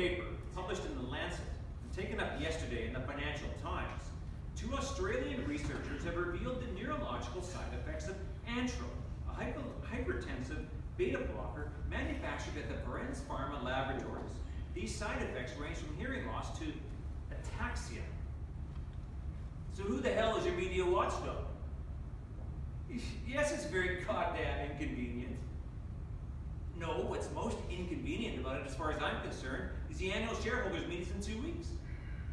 paper, published in the Lancet, and taken up yesterday in the Financial Times, 2 Australian researchers have revealed the neurological side effects of Antro, a hypertensive beta blocker manufactured at the Perens Pharma laboratories. These side effects range from hearing loss to ataxia. So who the hell is your media watchdog? Yes, it's very goddamn inconvenient. No, what's most inconvenient about it, as far as I'm concerned, is the annual shareholders meetings in 2 weeks.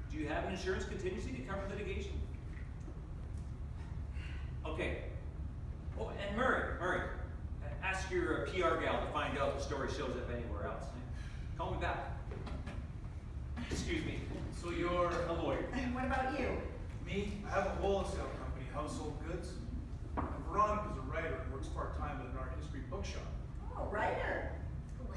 Do you have an insurance contingency to cover litigation? Okay. Oh, and Murray, ask your PR gal to find out if the story shows up anywhere else. Call me back. Excuse me. So you're a lawyer. What about you? Me? I have a wholesale company, Household Goods. And Veronica's a writer and works part-time at an art history bookshop. Oh, writer. Well,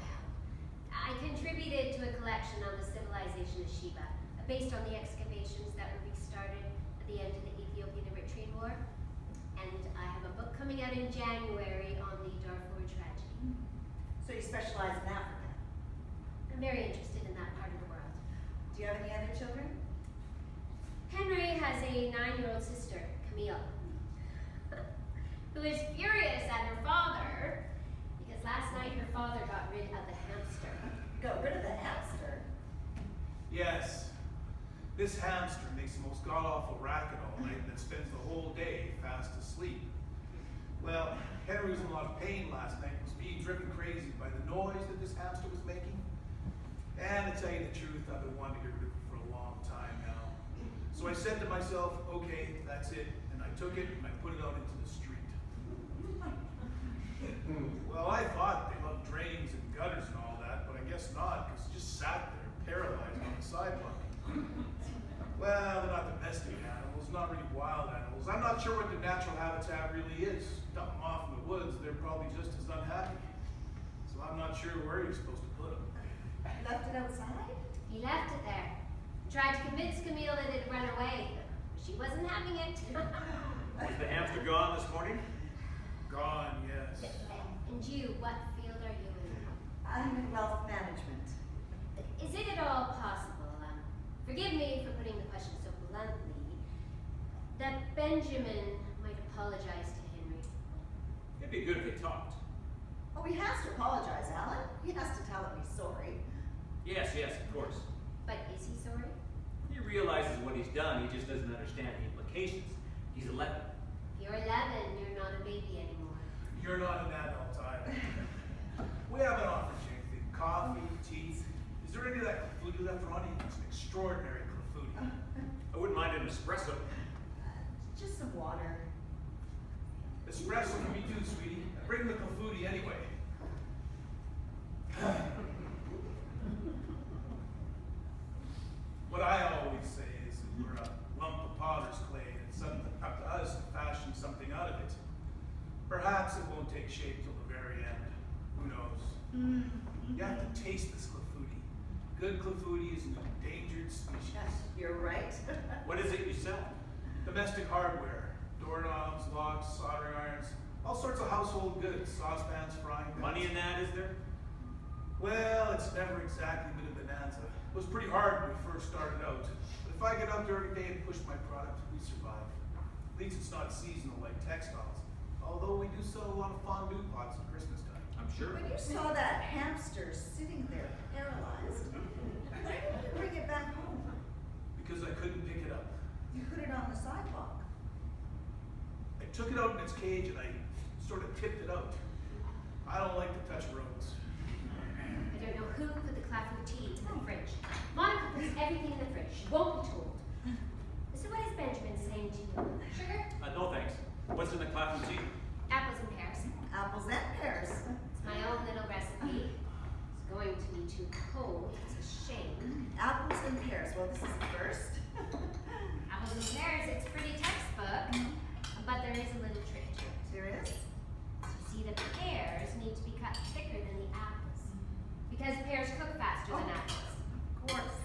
I contributed to a collection on the civilization of Sheba, based on the excavations that were restarted at the end of the Ethiopian-Eritrean War. And I have a book coming out in January on the Darfur tragedy. So you specialize in Africa. I'm very interested in that part of the world. Do you have any other children? Henry has a 9-year-old sister, Camille, who is furious at her father because last night her father got rid of the hamster. Got rid of the hamster? Yes. This hamster makes the most god-awful racket all night and then spends the whole day fast asleep. Well, Henry was in a lot of pain last night and was being driven crazy by the noise that this hamster was making. And to tell you the truth, I've been wanting to get rid of it for a long time now. So I said to myself, okay, that's it. And I took it and I put it out into the street. Well, I thought they loved drains and gutters and all that, but I guess not, because it just sat there paralyzed on the sidewalk. Well, they're not domestic animals, not really wild animals. I'm not sure what their natural habitat really is. Dump them off in the woods, they're probably just as unhappy. So I'm not sure where you're supposed to put them. Left it outside? He left it there. Tried to convince Camille that it had run away, but she wasn't having it. Was the hamster gone this morning? Gone, yes. And you, what field are you in? I'm in wealth management. Is it at all possible, forgive me for putting the question so bluntly, that Benjamin might apologize to Henry? It'd be good if he talked. Oh, he has to apologize, Alan. He has to tell him he's sorry. Yes, of course. But is he sorry? He realizes what he's done, he just doesn't understand the implications. He's 11. If you're 11, you're not a baby anymore. You're not an adult either. We haven't offered you anything. Coffee, tea. Is there any of that clafouti left, Ronnie? It's an extraordinary clafouti. I wouldn't mind an espresso. Just some water. Espresso for me too, sweetie. Bring the clafouti anyway. What I always say is that we're a lump of potter's clay and it's up to us to fashion something out of it. Perhaps it won't take shape till the very end. Who knows? You have to taste this clafouti. Good clafouti is an endangered species. You're right. What is it you sell? Domestic hardware. Doorknobs, locks, soldering irons, all sorts of household goods, saucepans, frying pans. Money in that, is there? Well, it's never exactly been a bonanza. It was pretty hard when we first started out. But if I get out there every day and push my product, we survive. At least it's not seasonal like textiles. Although we do sell a lot of fondue pots at Christmas time. I'm sure. When you saw that hamster sitting there paralyzed, why didn't you bring it back home? Because I couldn't pick it up. You put it on the sidewalk. I took it out in its cage and I sort of tipped it out. I don't like to touch roads. I don't know who put the clafouti in the fridge. Monica puts everything in the fridge. She won't be told. So what is Benjamin saying to you? Sugar? No thanks. What's in the clafouti? Apples and pears. Apples and pears. It's my own little recipe. It's going to be too cold. It's a shame. Apples and pears. Well, this is the first. Apples and pears, it's pretty textbook. But there is a little trick to it. There is? You see, the pears need to be cut thicker than the apples. Because pears cook faster than apples. Of course.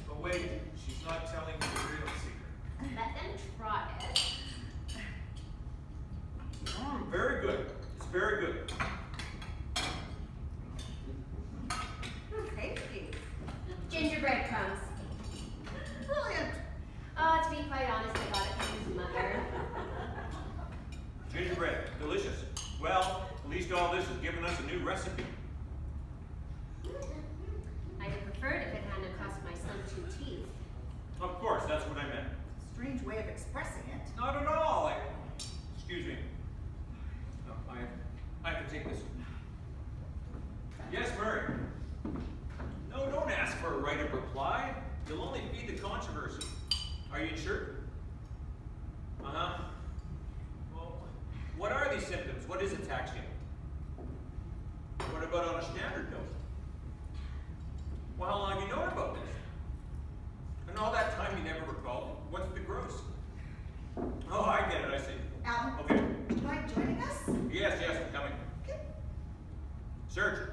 But wait, she's not telling me the real secret. Let them try it. Very good. It's very good. Tasty. least all this has given us a new recipe. I'd have preferred if it hadn't cost my son 2 teeth. Of course, that's what I meant. Strange way of expressing it. Not at all. Excuse me. No, I have to take this. Yes, Murray. No, don't ask for a right of reply. You'll only feed the controversy. Are you insured? Uh-huh. Well, what are these symptoms? What is ataxia? What about on a standard dose? Well, how long have you known about this? And all that time you never recalled. What's the gross? Oh, I get it, I see. Alan, Okay. would you mind joining us? Yes, I'm coming. Okay. Search.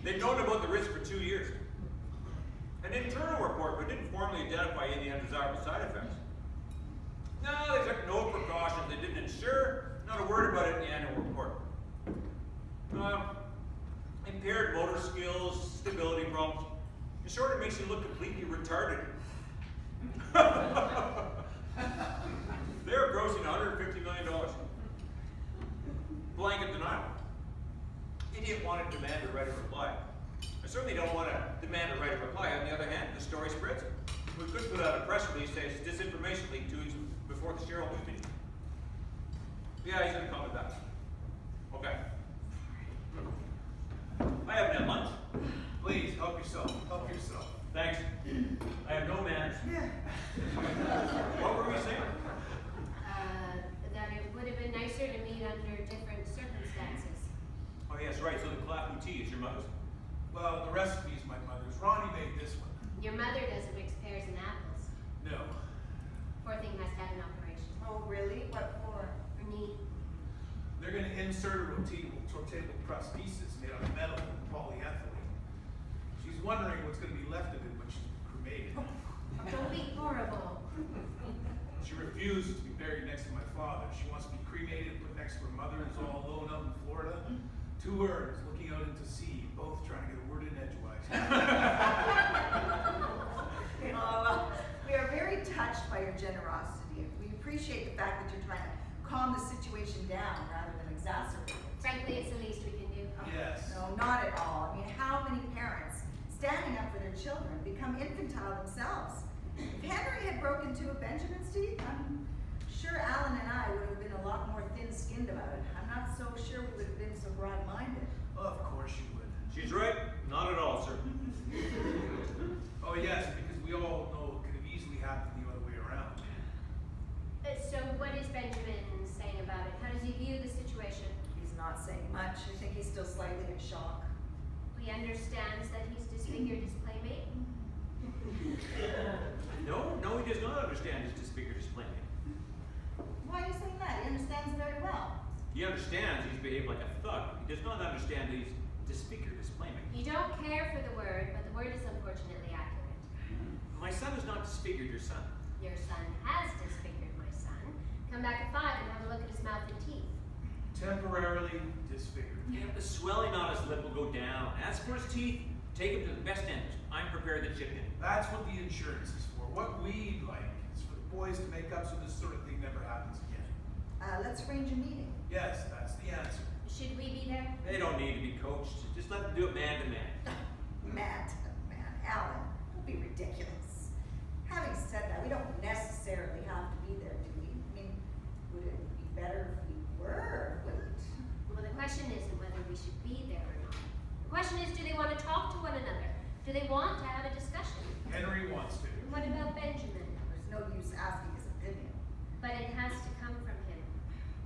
They've known about the risk for 2 years. An internal report, but didn't formally identify any undesirable side effects. No, they took no precautions. They didn't insure. Not a word about it in the annual report. Impaired motor skills, stability problems. In short, it makes you look completely retarded. They're grossing $150 million. Blanket denial. Idiot wanted to demand a right of reply. I certainly don't want to demand a right of reply. On the other hand, the story spreads. We could put out a press release saying disinformation leaked 2 weeks before the shareholders meeting. Yeah, he's going to call me back. Okay. I haven't had lunch. Please, help yourself. Help yourself. Thanks. I have no manners. Yeah. What were we saying? That it would have been nicer to meet under different circumstances. Oh, yes, right. So the clafou tea is your mother's. Well, the recipe's my mother's. Ronnie made this one. Your mother doesn't mix pears and apples. No. Poor thing has had an operation. Oh, really? What for? Her knee. They're going to insert a rotatable press pieces made out of metal and polyethylene. She's wondering what's going to be left of it when she's cremated. Don't be horrible. She refuses to be buried next to my father. She wants to be cremated, put next to her mother, who's all alone out in Florida. 2 words, looking out into sea, both trying to get a word in edgewise. We are very touched by your generosity. We appreciate the fact that you're trying to calm the situation down rather than exacerbate it. Frankly, it's the least we can do. Yes. No, not at all. I mean, how many parents standing up for their children become infantile themselves? If Henry had broken 2 of Benjamin's teeth, I'm sure Alan and I would have been a lot more thin-skinned about it. I'm not so sure we would have been so broad-minded. Of course you would. She's right. Not at all, sir. Oh yes, because we all know it could have easily happened the other way around. So what is Benjamin saying about it? How does he view the situation? He's not saying much. I think he's still slightly in shock. He understands that he's disfigured his playmate. No, he does not understand his disfigured his playmate. Why are you saying that? He understands very well. He understands he's behaved like a thug. He does not understand that he's disfigured his playmate. You don't care for the word, but the word is unfortunately accurate. My son has not disfigured your son. Your son has disfigured my son. Come back at 5 and have a look at his mouth and teeth. Temporarily disfigured. Yeah, the swelling on his lip will go down. As for his teeth, take him to the best dentist. I'm prepared to chip in. That's what the insurance is for. What we'd like is for the boys to make up so this sort of thing never happens again. Let's arrange a meeting. Yes, that's the answer. Should we be there? They don't need to be coached. Just let them do it man to man. Matt, Alan, don't be ridiculous. Having said that, we don't necessarily have to be there, do we? I mean, would it be better if we were? Wouldn't? Well, the question isn't whether we should be there or not. The question is, do they want to talk to one another? Do they want to have a discussion? Henry wants to. What about Benjamin? There's no use asking his opinion. But it has to come from him.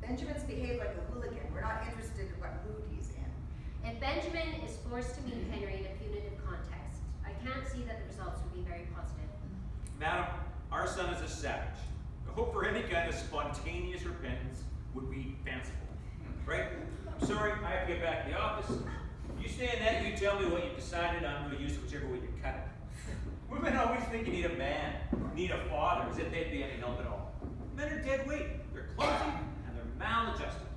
Benjamin's behaved like a hooligan. We're not interested in what mood he's in. If Benjamin is forced to meet Henry in a punitive context, I can't see that the results would be very positive. Madam, our son is a savage. The hope for any kind of spontaneous repentance would be fanciful. Right? I'm sorry, I have to get back to the office. You stay in that, you tell me what you've decided, I'm going to use whichever way you cut it. Women always think you need a man, need a father, as if they'd be any help at all. Men are dead weight. They're clumsy and they're maladjusted.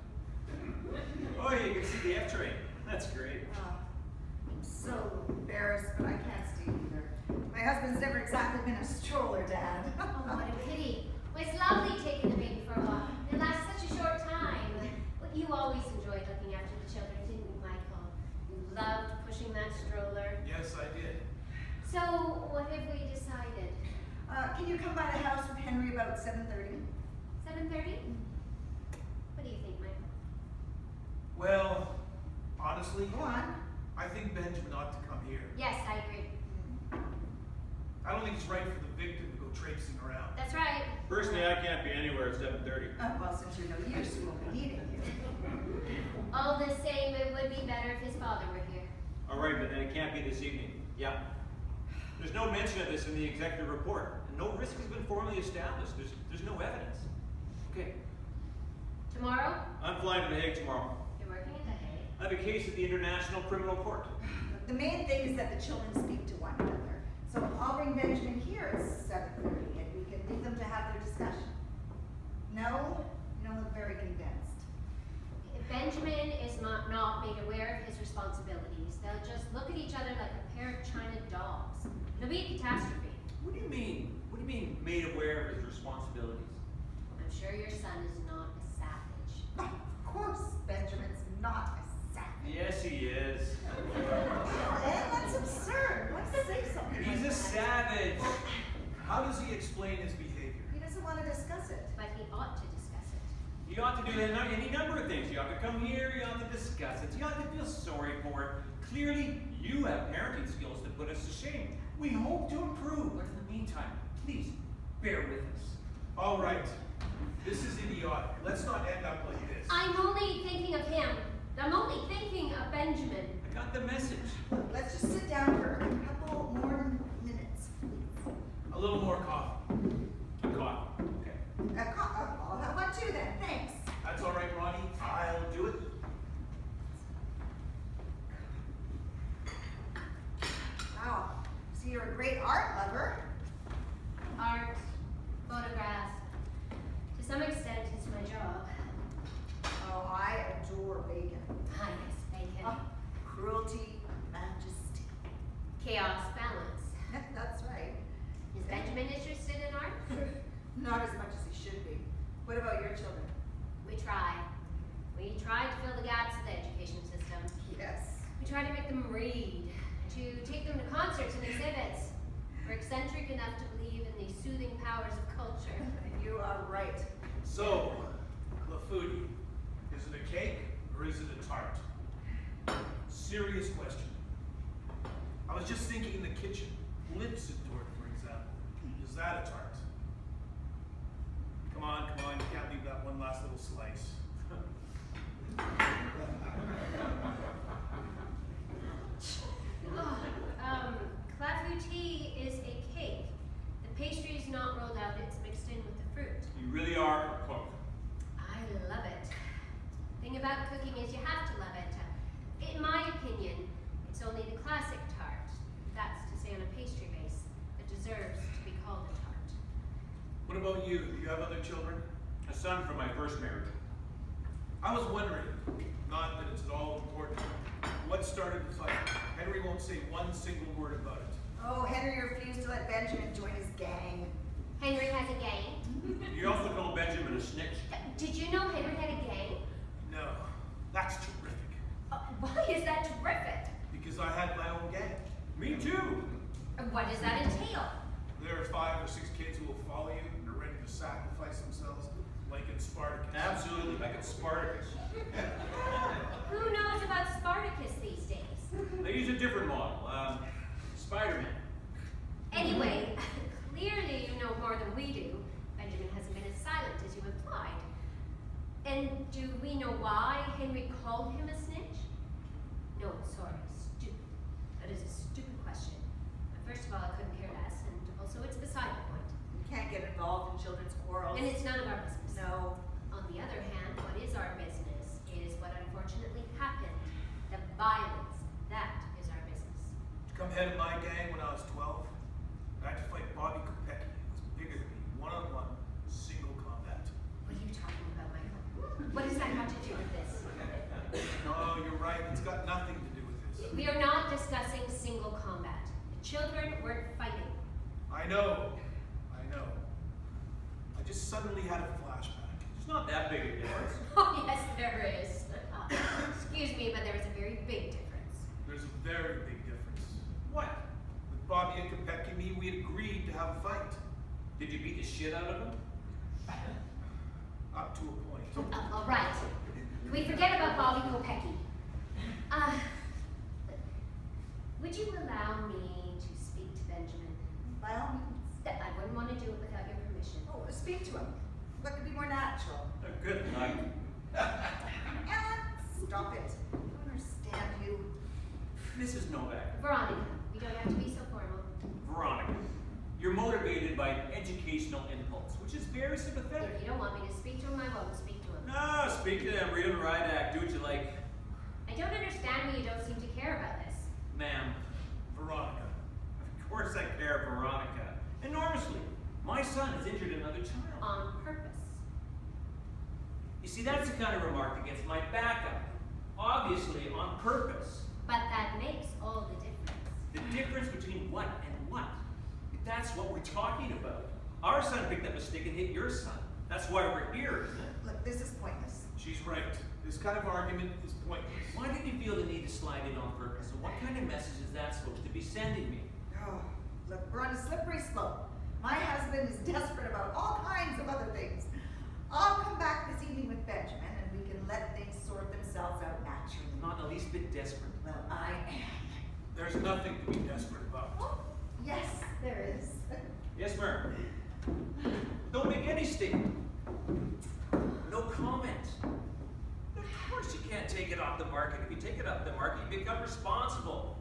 Oh, you can see the F train. That's great. I'm so embarrassed, but I can't stay either. My husband's never exactly been a stroller dad. Oh, what a pity. Well, it's lovely taking the baby for a walk. It lasts such a short time. Well, you always enjoyed looking after the children, didn't stroller. Yes, I did. So, what have we decided? Can you come by the house with Henry about 7:30? 7:30? What do you think, Michael? Well, honestly, Go on. I think Benjamin ought to come here. Yes, I agree. I don't think it's right for the victim to go traipsing around. That's right. Personally, I can't be anywhere at 7:30. Well, since you're no use, we won't be needing you. All the same, it would be better if his father were here. All right, but then it can't be this evening. Yeah. There's no mention of this in the executive report. And no risk has been formally established. There's no evidence. Okay. Tomorrow? I'm flying to The Hague tomorrow. You're working at The Hague. I have a case at the International Criminal Court. The main thing is that the children speak to one another. So I'll bring Benjamin here at 7:30 and we can leave them to have their discussion. No? You don't look very convinced. If Benjamin is not made aware of his responsibilities, they'll just look at each other like a pair of China dogs. It'll be a catastrophe. What do you mean? What do you mean made aware of his responsibilities? I'm sure your son is not a savage. Of course, Benjamin's not a savage. Yes, he is. And that's absurd. Why say something He's like a that? savage. How does he explain his behavior? He doesn't want to discuss it. But he ought to discuss it. You ought to do any number of things. You ought to come here, you ought to discuss it, you ought to feel sorry for it. Clearly, you have parenting skills that put us to shame. We hope to improve, but in the meantime, please, bear with us. All right. This is idiotic. Let's not end up like this. I'm only thinking of him. I'm only thinking of Benjamin. I got the message. Look, let's just sit down for a couple more minutes, please. A little more coffee. A coffee. Okay. I'll have one too then, thanks. That's all right, Ronnie. I'll do it. Wow, so you're a great art lover. Art, photographs. To some extent, it's my job. Oh, I adore bacon. Ah, yes, bacon. Oh, cruelty, majesty. Chaos, balance. That's right. Is Benjamin interested in art? Not as much as he should be. What about your children? We try. We try to fill the gaps in the education system. Yes. We try to make them read, to take them to concerts and exhibits. We're eccentric enough to believe in the soothing powers of culture. You are right. So, Clafouti, is it a cake or is it a tart? Serious question. I was just thinking in the kitchen. Lipsidort, for example. Is that a tart? Come on, you can't leave that one last little slice. Clafouti is a cake. The pastry is not rolled out, it's mixed in with the fruit. You really are a cook. I love it. The thing about cooking is you have to love it. In my opinion, it's only the classic tart, that's to say on a pastry base, that deserves to be called a tart. What about you? Do you have other children? A son from my first marriage. I was wondering, not that it's at all important, what started the fight? Henry won't say one single word about it. Oh, Henry refused to let Benjamin join his gang. Henry has a gang. You also call Benjamin a snitch. Did you know Henry had a gang? No, that's terrific. Why is that terrific? Because I had my own gang. Me too. What does that entail? There are 5 or 6 kids who will follow you and are ready to sacrifice themselves, like in Spartacus. Absolutely, like it's Spartacus. Who knows about Spartacus these days? They use a different model. Spider-Man. Anyway, clearly you know more than we do. Benjamin hasn't been as silent as you implied. And do we know why Henry called him a snitch? No, sorry, stupid. That is a stupid question. First of all, I couldn't care less, and also it's beside the point. You can't get involved in children's quarrels. And it's none of our business. No. On the other hand, what is our business is what unfortunately happened. The violence. That is our business. To come head of my gang when I was 12, I had to fight Bobby Kopecki, who was bigger than me, one-on-one, single combat. What are you talking about, Michael? What does that have to do with this? No, you're right, it's got nothing to do with this. We are not discussing single combat. The children weren't fighting. I know. I just suddenly had a flashback. It's not that big a difference. Oh, yes, there is. Excuse me, but there is a very big difference. There's a very big difference. shit out of him? Up to a point. All right. Can we forget about Bobby Kopecki? Would you allow me to speak to Benjamin? By all means. I wouldn't want to do it without your permission. Oh, speak to him. What could be more natural? Good night. Alan, stop it. I don't understand you. Mrs. Novak. Veronica, you don't have to be so formal. Veronica, you're motivated by an educational impulse, which is very sympathetic. If you don't want me to speak to him, I won't speak to him. No, speak to them, read them, write act, do what you like. I don't understand why you don't seem to care about this. Ma'am, Veronica. of course I care, Veronica. Enormously. My son has injured another child. On purpose. You see, that's the kind of remark that gets my back up. Obviously, on purpose. But that makes all the difference. The difference between what and what? That's what we're talking about. Our son picked up a stick and hit your son. That's why we're here, isn't it? Look, this is pointless. She's right. This kind of argument is pointless. Why did you feel the need to slide in on purpose? And what kind of message is that supposed to be sending me? Oh, look, we're on a slippery slope. My husband is desperate about all kinds of other things. I'll come back this evening with Benjamin and we can let things sort themselves out naturally. I'm not the least bit desperate. Well, I am. There's nothing to be desperate about. Oh, yes, there is. Yes, ma'am. Don't make any statement. No comment. Of course you can't take it off the market. If you take it off the market, you become responsible.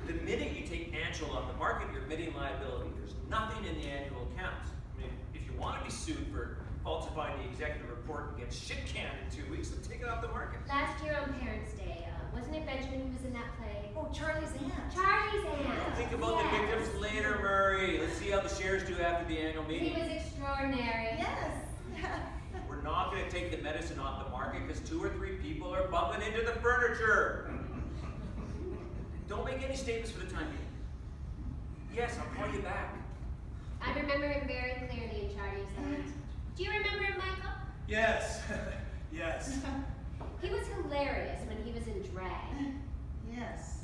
The minute you take Angel off the market, you're admitting liability. There's nothing in the annual accounts. I mean, if you want to be sued for falsifying the executive report and get shit canned in 2 weeks, then take it off the market. Last year on Parents' Day, wasn't it Benjamin who was in that play? Oh, Charlie's aunt. Charlie's aunt. Think about the victims later, Murray. Let's see how the shares do after the annual He meeting. was extraordinary. Yes. We're not going to take the medicine off the market because 2 or 3 people are bumping into the furniture. Don't make any statements for the time being. Yes, I'll call you back. I remember him very clearly in Charlie's aunt. Do you remember him, Michael? Yes. Yes. He was hilarious when he was in drag. Yes.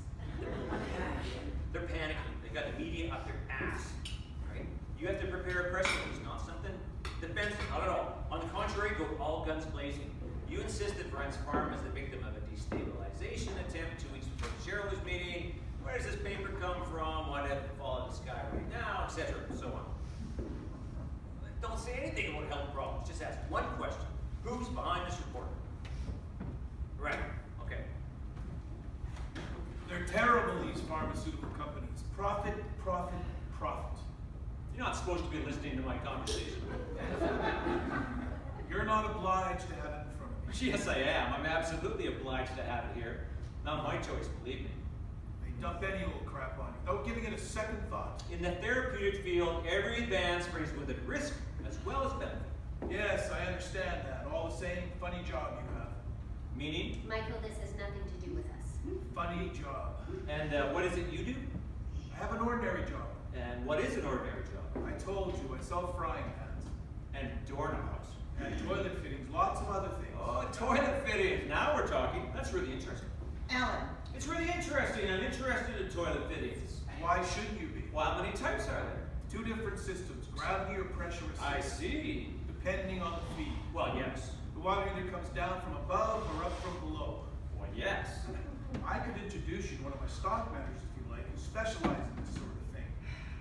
They're panicking. They got the media up their ass. Right? You have to prepare a press release, not something defensive, not at all. On the contrary, go all guns blazing. You insist that Brent's farm is the victim of a destabilization attempt 2 weeks before the shareholders meeting. Where does this paper come from? Why did it fall out of the sky right now? Etc. and so on. Don't say anything about health problems. Just ask one question. Who's behind this report? Right. Okay. They're terrible, these pharmaceutical companies. Profit, profit, profit. You're not supposed to be listening to my conversation. You're not obliged to have it in front of me. Yes, I am. I'm absolutely obliged to have it here. Not my choice, believe me. They dump any old crap on you, without giving it a second thought. In the therapeutic field, every advance brings with it risk as well as benefit. Yes, I understand that. All the same, funny job you have. Meaning? Michael, this has nothing to do with us. Funny job. And what is it you do? I have an ordinary job. And what is an ordinary job? I told you, I sell frying pans. And doorknobs. And toilet fittings, lots of other things. Oh, toilet fittings. Now we're talking. That's really interesting. Alan. It's really interesting. I'm interested in toilet fittings. Why shouldn't you be? Well, how many types are there? 2 different systems, gravity or pressure I assist, see. depending on the feed. Well, yes. The water either comes down from above or up from below. Well, yes. I could introduce you to one of my stock managers if you like, who specializes in this sort of thing.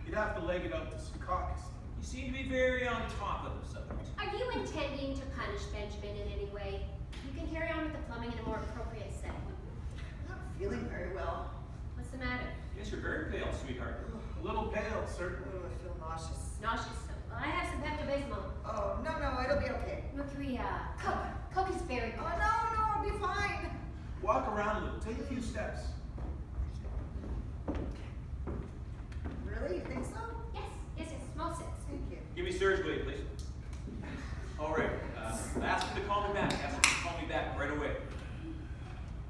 You'd have to leg it out to some caucus. You seem to be very on top of the subject. Are you intending to punish Benjamin in any way? You can carry on with the plumbing in a more appropriate setting. I'm not feeling very well. What's the matter? Yes, you're very pale, sweetheart. A little pale, certainly. Oh, I feel nauseous. Nauseous. Well, I have some Pepto-Bismol. Oh, no, it'll be okay. Look, Coke. Coke is very good. Oh, no, I'll be fine. Walk around a little, take a few steps. Really? You think so? Yes, small sips. Thank you. Give me Sir's blade, please. All right. Ask him to call me back. Ask him to call me back right away.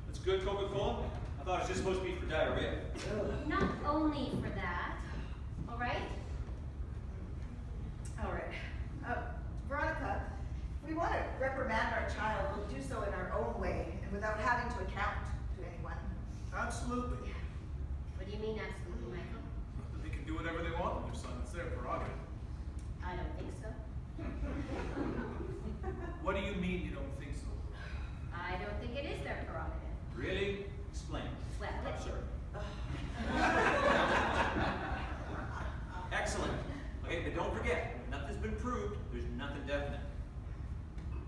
That's good, Coca-Cola? I thought it was just supposed to be for diarrhea. Not only for that, all right? All right. Veronica, if we want to reprimand our child, we'll do so in our own way and without having to account to anyone. Absolutely. What do you mean, absolutely, Michael? They can do whatever they want with their son. It's their prerogative. I don't think so. What do you mean you don't think so? I don't think it is their prerogative. Really? Explain. Well, I'm sorry. Excellent. Okay, but don't forget, nothing's been proved. There's nothing definite.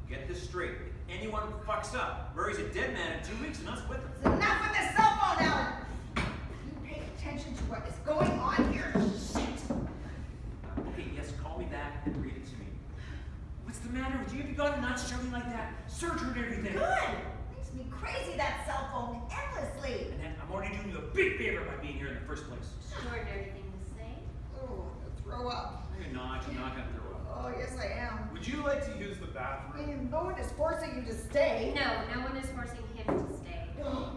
Get this straight. If anyone fucks up, Murray's a dead man in 2 weeks and us with him. It's enough with the cell phone, Alan! You pay attention to what is going on here. Shit! Okay, yes, call me back and read it to me. What's the matter with you? Have you got nuts shouting like that? Search her and everything. Good! Makes me crazy, that cell phone, endlessly. And then I'm already doing you a big favor by being here in the first place. extraordinary thing to say. Oh, I'm gonna throw up. You're not gonna throw up. Oh, yes, I am. Would you like to use the bathroom? No one is forcing you to stay. No one is forcing him to stay. Oh,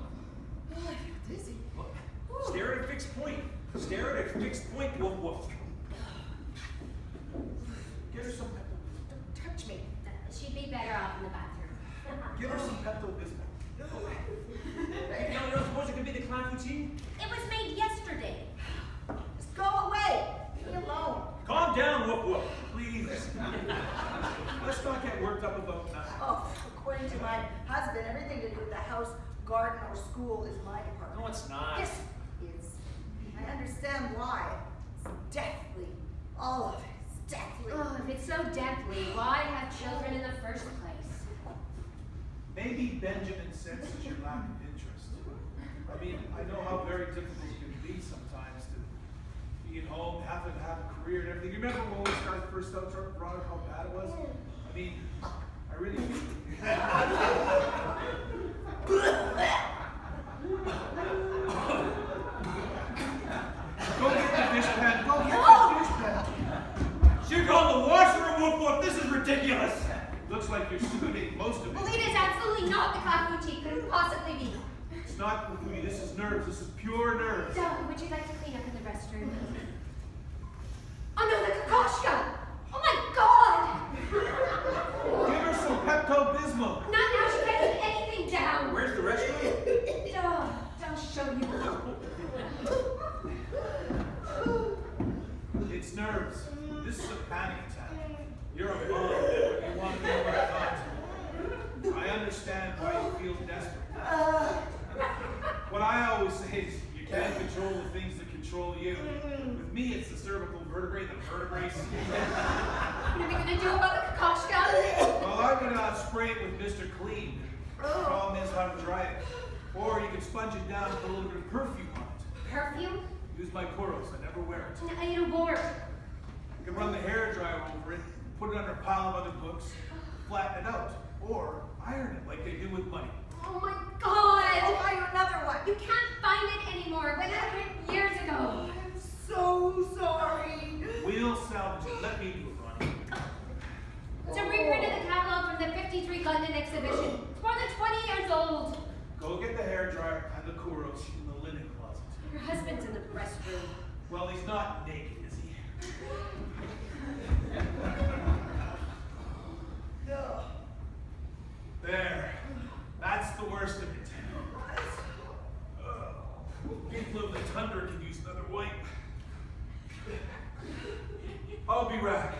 I feel dizzy. Look, stare at a fixed point. Stare at a fixed point, woof woof. Get her some Don't touch me. She'd be better off in the bathroom. Give her some Pepto-Bismol. You don't suppose it could be the clown routine? It was made yesterday. Just go away. Leave me alone. Calm down, woof woof. Please. Let's not get worked up about nothing. Oh, according to my husband, everything to do with the house, garden, or school is my department. No, it's not. Yes, it is. I understand why. It's deathly. All of it. It's deathly. Oh, if it's so deathly, why have children in the first place? Maybe Benjamin senses your lack of interest. I mean, I know how very difficult it can be sometimes to be at home, having to have a career and everything. You remember when we started first out, Robert, how bad it was? I mean, I really Go get the dish pan. Go get the dish pan. Should go in the washroom, woof woof. This is ridiculous. Looks like you're suiting most of Well, it. it is absolutely not the clown boutique. Couldn't possibly be. It's not Lafouille. This is nerves. This is pure nerves. Darling, would you like to clean up in the restroom? Oh no, the Kokoschka! Oh my god! Give her some Pepto-Bismol. Not now, she can't keep anything down. Where's the restroom? Oh, I'll show you. It's nerves. This is a panic attack. You're a mom. You want to know what I thought. I understand why you feel desperate. What I always say is you can't control the things that control you. With me, it's the cervical vertebrae, the vertebrae. What are we gonna do about the Kokoschka? Well, I'm gonna spray it with Mr. Clean. The problem is how to dry it. Or you can sponge it down and put a little bit of perfume on it. Perfume? Use my Kuros. I never wear it. No, I need a wart. You can run the hair dryer over it, put it under a pile of other books, flatten it out, or iron it like they do with money. Oh my god! I'll buy you another one. You can't find it anymore. It went out of print years ago. I'm so sorry. We'll salvage it. Let me do it, Ronnie. It's a reprint of the catalog from the 53 London exhibition. It's more than 20 years old. Go get the hair dryer and the Kuros in the linen closet. Your husband's in the restroom. Well, he's not naked, is he? No. There. That's the worst of it. People of the tundra can use another wipe. I'll be back.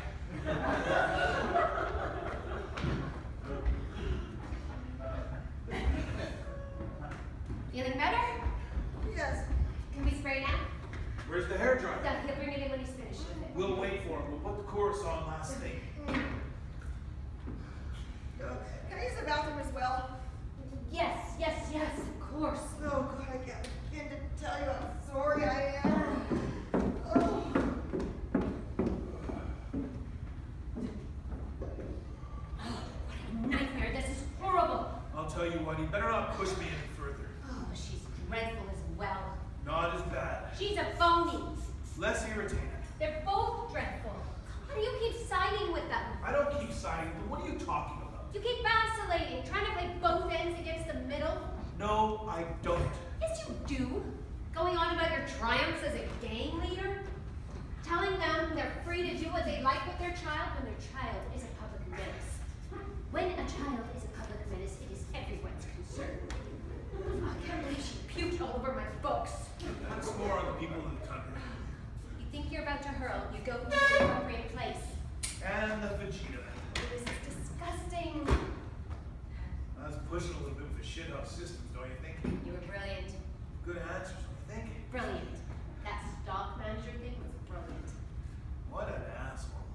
Feeling better? Yes. Can we spray now? Where's the hair dryer? No, he'll bring it in when he's finished with it. We'll wait for him. We'll put the chorus on last thing. Can I use the bathroom as well? Yes, of course. Oh, God, I can't begin to tell you how sorry I am. Oh. What a nightmare. This is horrible. I'll tell you what, you better not push me any further. Oh, she's dreadful as well. Not as bad. She's a phony. Less irritating. They're both dreadful. Why do you keep siding with them? I don't keep siding, but what are you talking about? You keep vacillating, trying to play both ends against the middle. No, I don't. Yes, you do. Going on about your triumphs as a gang leader. Telling them they're free to do what they like with their child when their child is a public menace. When a child is a public menace, it is everyone's concern. I can't believe she puked all over my books. That's more on the people in the country. You think you're about to hurl, you go to the appropriate place. a little bit of a shithouse systems, don't you think? You were brilliant. Good answers, don't you think? Brilliant. That stock manager thing was brilliant. What an asshole.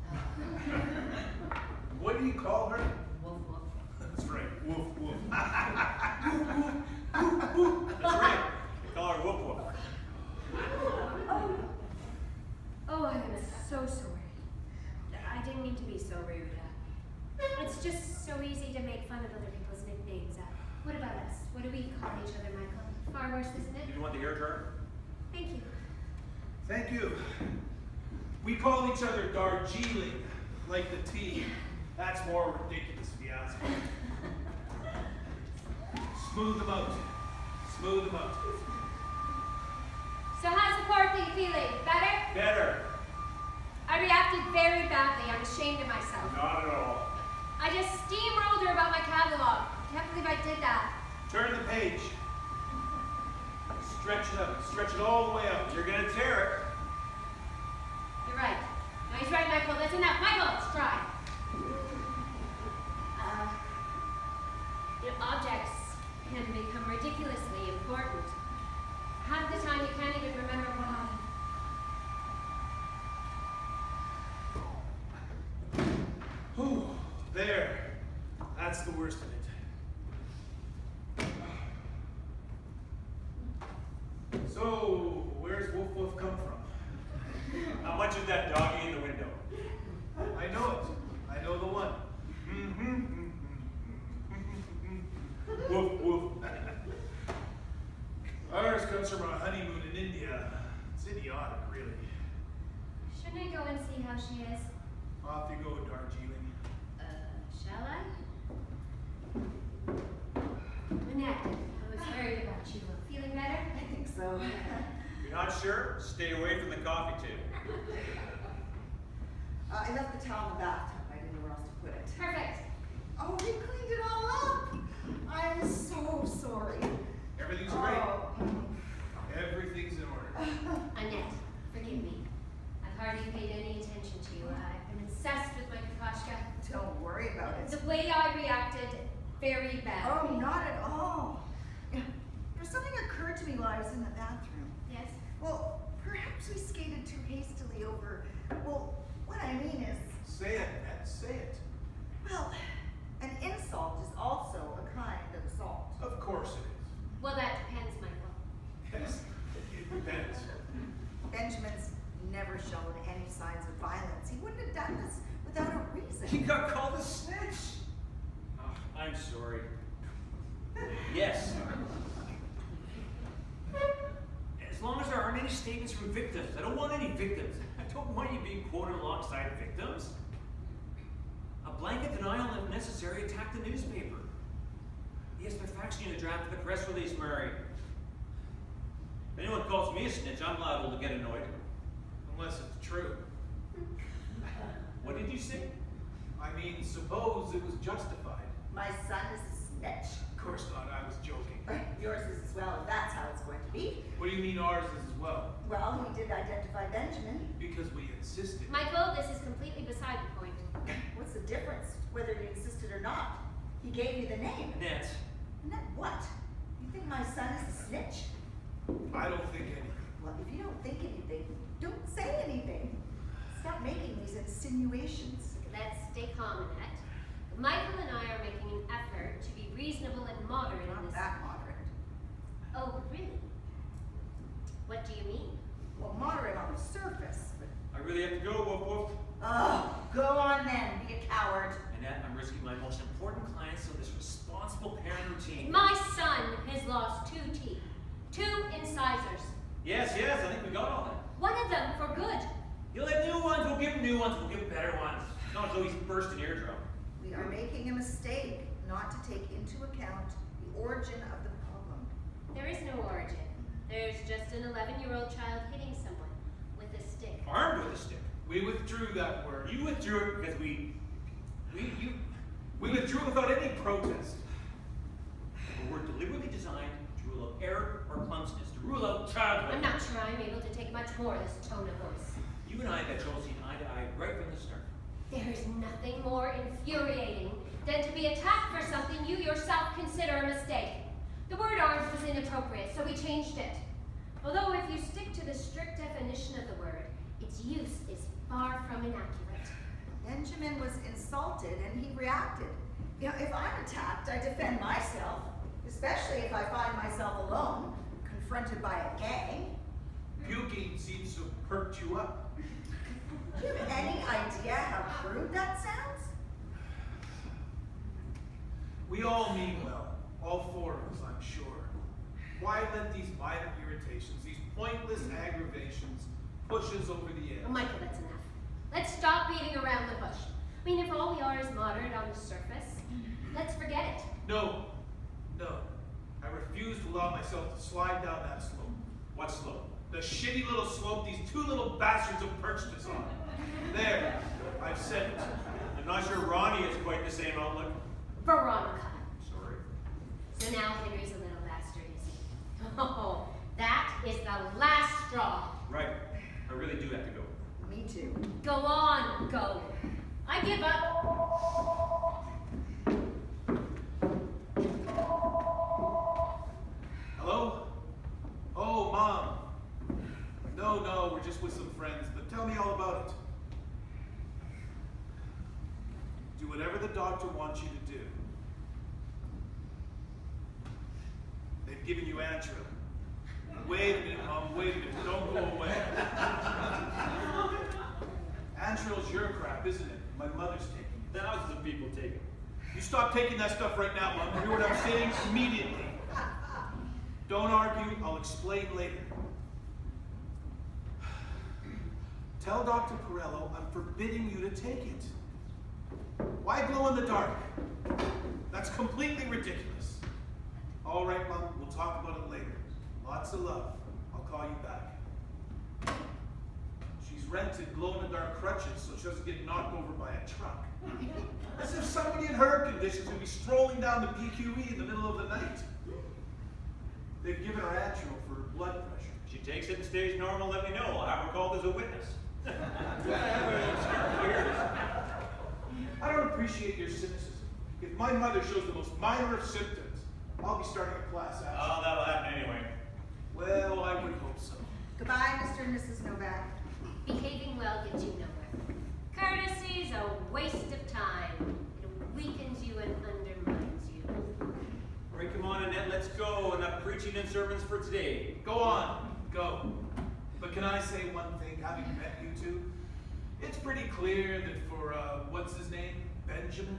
What do you call her? Woof woof. That's right, woof woof. That's right. They call her Whoop Whoop. Oh, I am so sorry. I didn't mean to be so rude. It's just so easy to make fun of other people's nicknames. What about us? What do we call each other, Michael? Far worse, isn't it? You want the air dryer? Thank you. Thank you. We call each other Darjeeling, like the tea. That's more ridiculous if you ask me. Smooth them out. Smooth them out. So how's the poor thing feeling? Better? Better. I reacted very badly. I'm ashamed of myself. Not at all. I just steamrolled her about my catalog. Can't believe I did that. Turn the page. Stretch it up. Stretch it all the way up. You're gonna tear it. You're right. No, he's right, Michael. That's enough. Michael, let's try. Objects can become ridiculously important. Half the time you can't even remember why. Whew. There. That's the worst of it. So, where's Woof Woof come from? How much is that doggy in the window? I know it. I know the one. Woof woof. Ours comes from our honeymoon in India. It's idiotic, really. Shouldn't I go and see how she is? Off you go, Darjeeling. Shall I? Annette, I was worried about you. Feeling better? I think so. If you're not sure, stay away from the coffee table. I left the towel in the bathtub. I didn't know where else to put it. Perfect. Oh, we cleaned it all up. I'm so sorry. Everything's great. Oh. Everything's in order. Annette, forgive me. I've hardly paid any attention to you. I've been obsessed with my Kokoschka. Don't worry about it. The way I reacted, very bad. Oh, not at all. There's something occurred to me while I was in the bathroom. Yes? Well, perhaps we skated too hastily over. Well, what I mean is, Say it, Annette. Say it. well, an insult is also a kind of assault. Of course it Well, that depends, Michael. is. Yes, it depends. Benjamin's never shown any signs of violence. He wouldn't have done this without a reason. He got called a snitch. Oh, I'm sorry. Yes. As long as there aren't any statements from victims. I don't want any victims. I don't want you being quoted alongside victims. A blanket denial, if necessary, attack the newspaper. Yes, they're faxing you the draft of the press release, Murray. If anyone calls me a snitch, I'm liable to get annoyed. Unless it's true. What did you say? I mean, suppose it was justified. My son is a snitch. Of course not, I was joking. Yours is as well, if that's how it's going to be. What do you mean ours is as well? Well, we did identify Benjamin. Because we insisted. Michael, this is completely beside the point. What's the difference, whether you insisted or not? He gave you the name. Annette. Annette, what? You think my son is a snitch? I don't think anything. Well, if you don't think anything, don't say anything. Stop making these insinuations. Let's stay calm, Annette. Michael and I are making an effort to be reasonable and moderate in Not this. that moderate. Oh, really? What do you mean? Well, moderate on the surface, but... I really have to go, Woof Woof. Oh, go on then, be a coward. Annette, I'm risking my most important clients on this responsible parent routine. My son has lost 2 teeth. 2 incisors. Yes, I think we got all that. One of them for good. He'll have new ones, we'll give him new ones, we'll give him better ones. Not until he's burst an eardrum. We are making a mistake not to take into account the origin of the problem. There is no origin. There's just an 11-year-old child hitting someone with a stick. Armed with a stick. We withdrew that word. You withdrew it because we withdrew without any protest. the word deliberately designed to rule out error or clumsiness, to rule out childhood. I'm not sure I'm able to take much more of this tone of voice. You and I got trouble seeing eye to eye right from the start. There is nothing more infuriating than to be attacked for something you yourself consider a mistake. The word armed was inappropriate, so we changed it. Although if you stick to the strict definition of the word, its use is far from inaccurate. Benjamin was insulted and he reacted. You know, if I'm attacked, I defend myself, especially if I find myself alone, confronted by a gang. Puking seems to have perked you up. Do you have any idea how crude that sounds? We all mean well, all four of us, I'm sure. Why let these minor irritations, these pointless aggravations, push us over the edge? Oh, Michael, that's enough. Let's stop beating around the bush. I mean, if all we are is moderate on the surface, let's forget it. No. I refuse to allow myself to slide down that slope. What slope? The shitty little slope these two little bastards have perched us on. There, I've said it. I'm not sure Ronnie has quite the same outlook. Veronica. Sorry. So now Henry's a little bastard, is he? Oh, that is the last straw. Right. I really do have to go. Me too. Go on, go. I give up. Hello? Oh, Mom. No, we're just with some friends, but tell me all about it. Do whatever the doctor wants you to do. They've given you Antrim. Wait a minute, Mom, wait a minute. Don't go away. Antril's your crap, isn't it? My mother's taking it. Thousands of people take it. You stop taking that stuff right now, Mom. You hear what I'm saying? Immediately. Don't argue. I'll explain later. Tell Dr. Perello I'm forbidding you to take it. Why glow in the dark? That's completely ridiculous. All right, Mom. We'll talk about it later. Lots of love. I'll call you back. She's rented glow-in-the-dark crutches so she doesn't get knocked over by a truck. As if somebody in her conditions would be strolling down the PQE in the middle of the night. They've given her Adderall for blood pressure. If she takes it and stays normal, let me know. I'll have her called as a witness. I don't appreciate your cynicism. If my mother shows the most minor of symptoms, I'll be starting a class action. Oh, that'll happen anyway. Well, I would hope so. Goodbye, Mr. and Mrs. Novak. Behaving well gets you nowhere. Courtesy's a waste of time. It weakens you and undermines you. All right, come on, Annette, let's go. Enough preaching and sermons for today. Go on, go. But can I say one thing, having met you two? It's pretty clear that for, what's his name? Benjamin?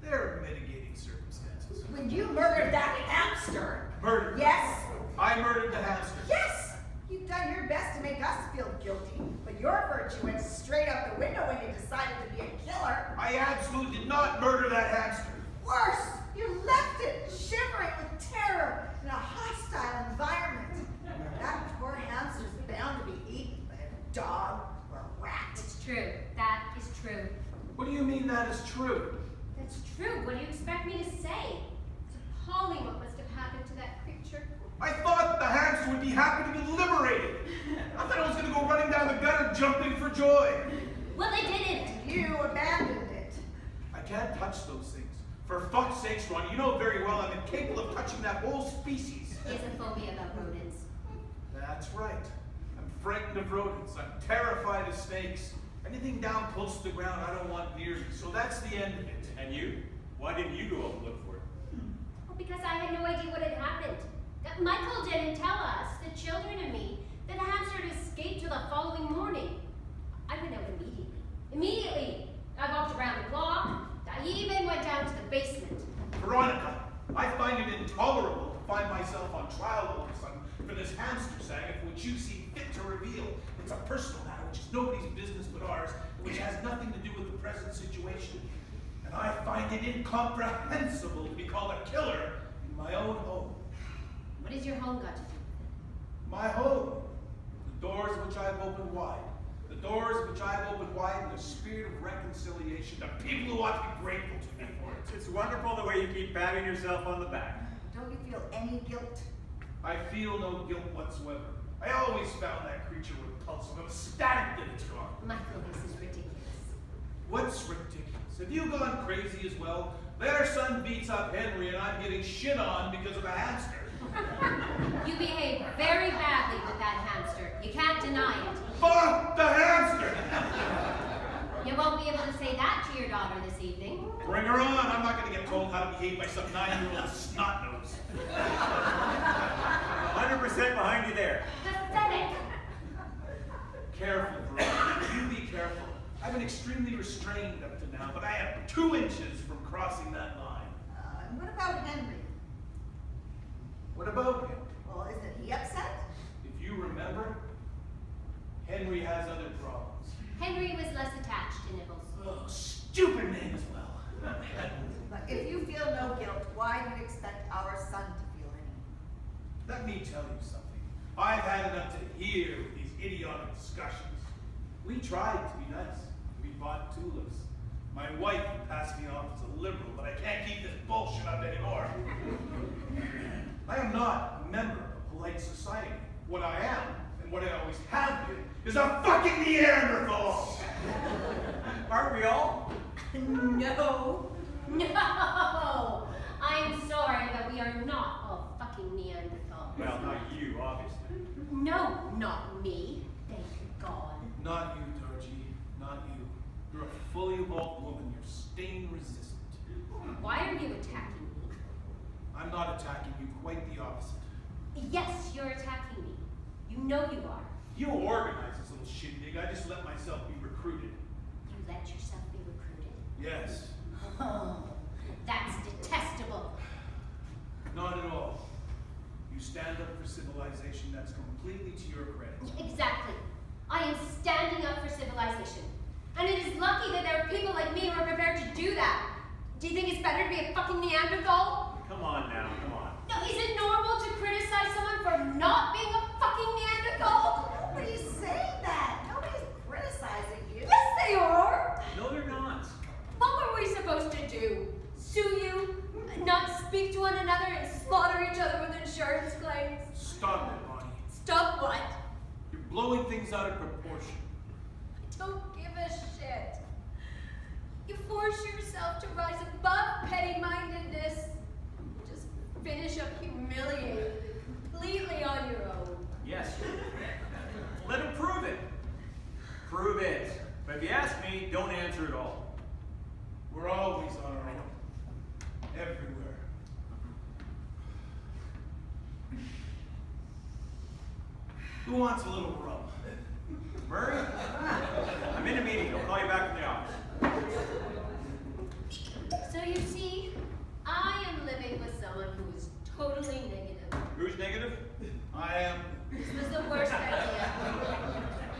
There are mitigating circumstances. When you murdered that hamster. Murder? Yes. I murdered the hamster. Yes. You've done your best to make us feel guilty, but your virtue went straight out the window when you decided to be a killer. I absolutely did not murder that hamster. Worse, you left it shivering with terror in a hostile environment. That poor hamster's bound to be eaten by a dog or a rat. It's true. That is true. What do you mean that is true? That's true. What do you expect me to say? It's appalling what must have happened to that creature. I thought the hamster would be happy to be liberated. I thought I was going to go running down the gutter jumping for joy. Well, they didn't. You abandoned it. I can't touch those things. For fuck's sakes, Ronnie, you know very well I'm incapable of touching that whole species. He has a phobia about rodents. That's right. I'm frightened of rodents. I'm terrified of snakes. Anything down close to the ground I don't want near me. So that's the end of it. And you? Why didn't you go out and look for it? Well, because I had no idea what had happened. Michael didn't tell us, the children and me, that the hamster had escaped till the following morning. I went out immediately. Immediately! I walked around the block. I even went down to the basement. Veronica, I find it intolerable to find myself on trial all of a sudden for this hamster saga for which you see fit to reveal. It's a personal matter which is nobody's business but ours, which has nothing to do with the present situation. And I find it incomprehensible to be called a killer in my own home. What has your home got to do with it? My home. The doors which I've opened wide. The doors which I've opened wide in the spirit of reconciliation to people who ought to be grateful to me for it. It's wonderful the way you keep patting yourself on the back. Don't you feel any guilt? I feel no guilt whatsoever. I always found that creature repulsive. I was ecstatic that it's gone. Michael, this is ridiculous. What's ridiculous? Have you gone crazy as well? Their son beats up Henry and I'm getting shit on because of a hamster. You behaved very badly with that hamster. You can't deny it. Fuck the hamster! You won't be able to say that to your daughter this evening. Bring her on. I'm not going to get told how to behave by some 9-year-old snot-nose. 100% behind you there. Pathetic. Careful, Veronica. You be careful. I've been extremely restrained up to now, but I am 2 inches from crossing that line. And what about Henry? What about him? Well, isn't he upset? If you remember, Henry has other problems. Henry was less attached to Nibbles. Oh, stupid name as well. But if you feel no guilt, why do you expect our son to feel any? Let me tell you something. I've had enough to hear with these idiotic discussions. We tried to be nice. We bought tulips. My wife passed me off as a liberal, but I can't keep this bullshit up anymore. I am not a member of polite society. What I am, and what I always have been, is a fucking Neanderthal! Aren't we all? No. No! I'm sorry, but we are not all fucking Neanderthals. Well, not you, obviously. No, not me. Thank God. Not you, Darji. Not you. You're a fully evolved woman. You're stain resistant. Why are you attacking me? I'm not attacking you, quite the opposite. Yes, you're attacking me. You know you are. You organized this little shindig. I just let myself be recruited. You let yourself be recruited. Yes. Oh, that's detestable. Not at all. You stand up for civilization. That's completely to your credit. Exactly. I am standing up for civilization. And it is lucky that there are people like me who are prepared to do that. Do you think it's better to be a fucking Neanderthal? Come on now, come on. No, is it normal to criticize someone for not being a fucking Neanderthal? Nobody's saying that. Nobody's criticizing you. Yes, they are. No, they're not. What were we supposed to do? Sue you? Not speak to one another and slaughter each other with insurance claims? Stop it, Bonnie. Stop what? You're blowing things out of proportion. I don't give a shit. You force yourself to rise above petty-mindedness. Just finish up humiliated completely on your own. Yes. Let him prove it. Prove it. But if you ask me, don't answer at all. We're always on our own. Everywhere. Who wants a little rub? Murray? I'm in a meeting. I'll call you back from the office. So you see, I am living with someone who is totally negative. Who's negative? I am. This was the worst idea.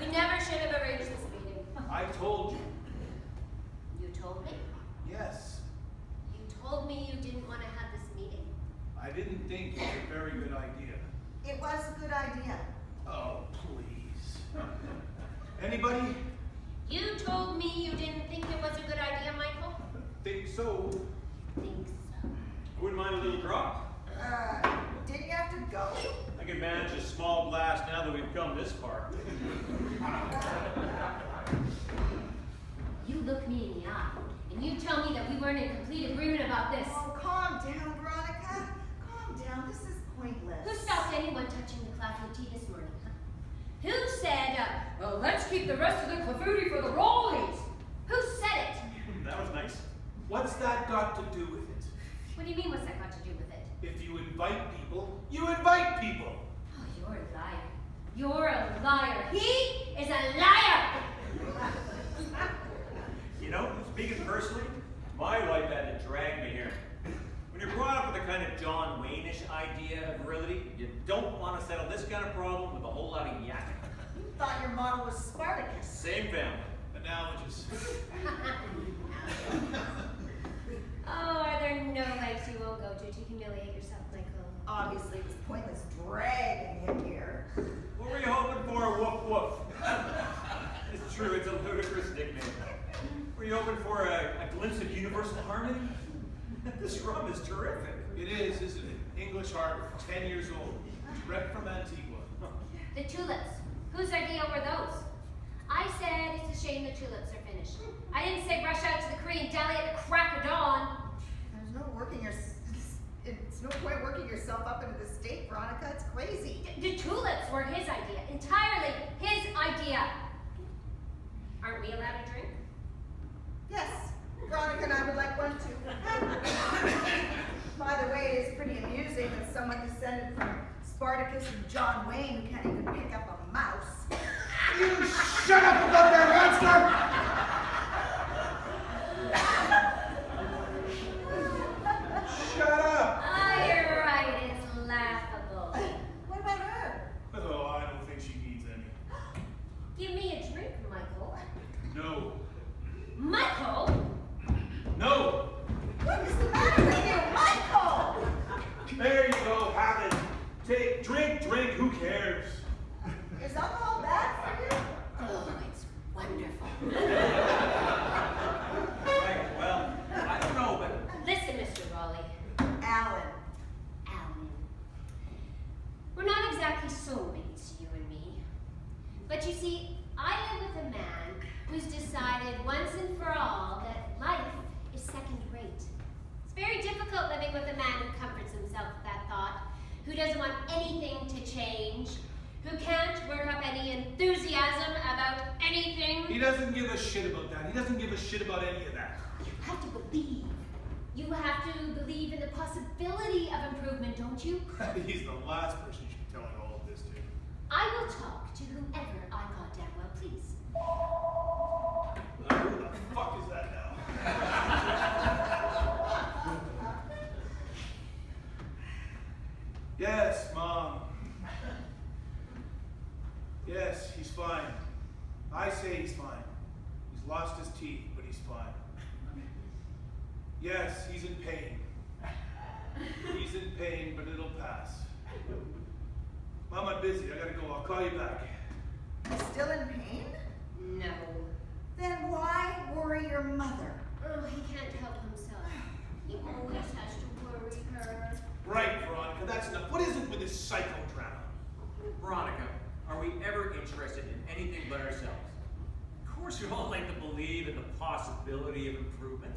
We never should have arranged this meeting. I told you. You told me? Yes. You told me you didn't want to have this meeting. I didn't think it was a very good idea. It was a good idea. Oh, please. Anybody? You told me you didn't think it was a good idea, Michael? Think so? Think so. I wouldn't mind a little drop. Did you have to go? I can manage a small glass now that we've come this far. You look me in the eye, and you tell me that we weren't in complete agreement about this. Oh, calm down, Veronica. Calm down. This is pointless. Who stopped anyone touching the clafouti this morning? Huh? Who said, well, let's keep the rest of the clafouti for the rollies? Who said it? That was nice. What's that got to do with it? What do you mean, what's that got to do with it? If you invite people, you invite people. Oh, you're a liar. You're a liar. He is a liar! You know, speaking personally, my wife had to drag me here. When you're brought up with a kind of John Wayne-ish idea of virility, you don't want to settle this kind of problem with a whole lot of yakking. You thought your model was Spartacus. Same family. Analogies. Oh, are there no lengths you won't go to humiliate yourself, Michael? Obviously, it was pointless dragging him here. What were you hoping for, woof woof? It's true, it's a ludicrous nickname. Were you hoping for a glimpse of universal harmony? This rum is terrific. It is, isn't it? English harbor, 10 years old. Direct from Antigua. The tulips. Whose idea were those? I said it's a shame the tulips are finished. I didn't say rush out to the Korean deli at the crack of dawn. There's no it's no point working yourself up into the steak, Veronica. It's crazy. The tulips were his idea. Entirely his idea. Aren't we allowed to drink? Yes, Veronica and I would like one too. By the way, it is pretty amusing that someone descended from Spartacus and John Wayne who can't even pick up a mouse. You shut up about that hamster! Shut up! Oh, you're right. It's laughable. What about her? Oh, I don't think she needs any. Give me a drink, Michael. No. Michael? No! What is the matter with you, Michael? There you go, have it. Take, drink, who cares? Is alcohol bad for you? Oh, it's wonderful. Right, well, I don't know, but Listen, Mr. Raleigh. Alan. Alan. We're not exactly soulmates, you and me. But you see, I live with a man who's decided once and for all that life is second rate. It's very difficult living with a man who comforts himself with that thought, who doesn't want anything to change, who can't work up any enthusiasm about anything. He doesn't give a shit about that. He doesn't give a shit about any of that. You have to believe. You have to believe in the possibility of improvement, don't you? He's the last person you should be telling all of this to. I will talk to whomever I goddamn well please. Who the fuck is that now? Yes, Mom. Yes, he's fine. I say he's fine. He's lost his teeth, but he's fine. Yes, he's in pain. He's in pain, but it'll pass. Mom, I'm busy. I gotta go. I'll call you back. You're still in pain? No. Then why worry your mother? Oh, he can't help himself. He always has to worry her. Right, Veronica, that's enough. What is it with this psychodrama? Veronica, are we ever interested in anything but ourselves? Of course we all like to believe in the possibility of improvement,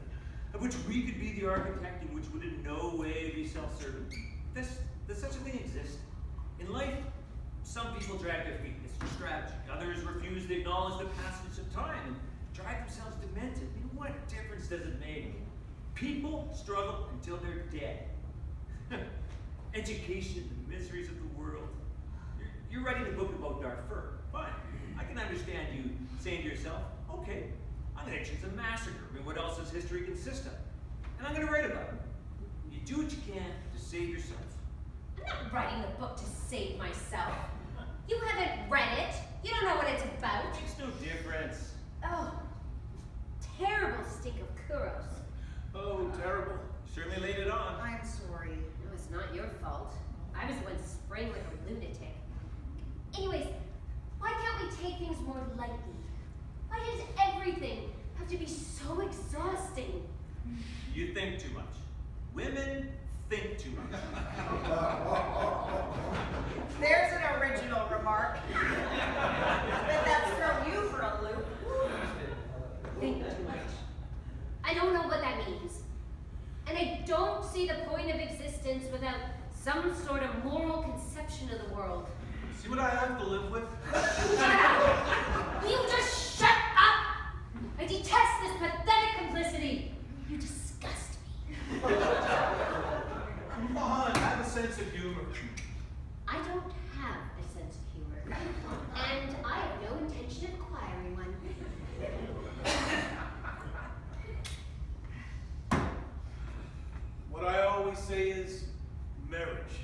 of which we could be the architect and which would in no way be self-serving. Does such a thing exist? In life, some people drag their feet. It's their strategy. Others refuse to acknowledge the passage of time and drive themselves demented. I mean, what difference does it make? People struggle until they're dead. Education, the miseries of the world. You're writing a book about Darfur. Fine. I can understand you saying to yourself, okay, I'm going to choose a massacre. I mean, what else does history consist of? And I'm going to write about it. You do what you can to save yourself. I'm not writing the book to save myself. You haven't read it. You don't know what it's about. It makes no difference. Oh, terrible stink of churros. Oh, terrible. Certainly laid it on. I'm sorry. No, it's not your fault. I was the one spraying like a lunatic. Anyways, why can't we take things more lightly? Why does everything have to be so exhausting? You think too much. Women think too much. There's an original remark. But that's thrown you for a loop. Think too much. I don't know what that means. And I don't see the point of existence without some sort of moral conception of the world. See what I have to live with? Will you just shut up? I detest this pathetic complicity. You disgust me. Come on, have a sense of humor. I don't have a sense of humor. And I have no intention of acquiring one. What I always say is marriage.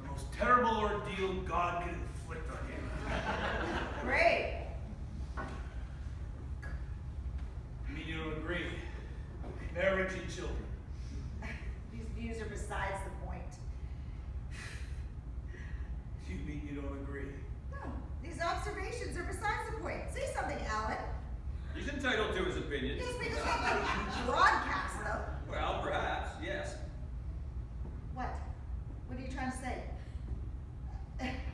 The most terrible ordeal God can inflict on you. Great. You mean you don't agree? Marriage and children. These views are besides the point. You mean you don't agree? No, these observations are besides the point. Say something, Alan. He's entitled to his opinion. Yes, they just have to broadcast, though. Well, perhaps, yes. What? What are you trying to say?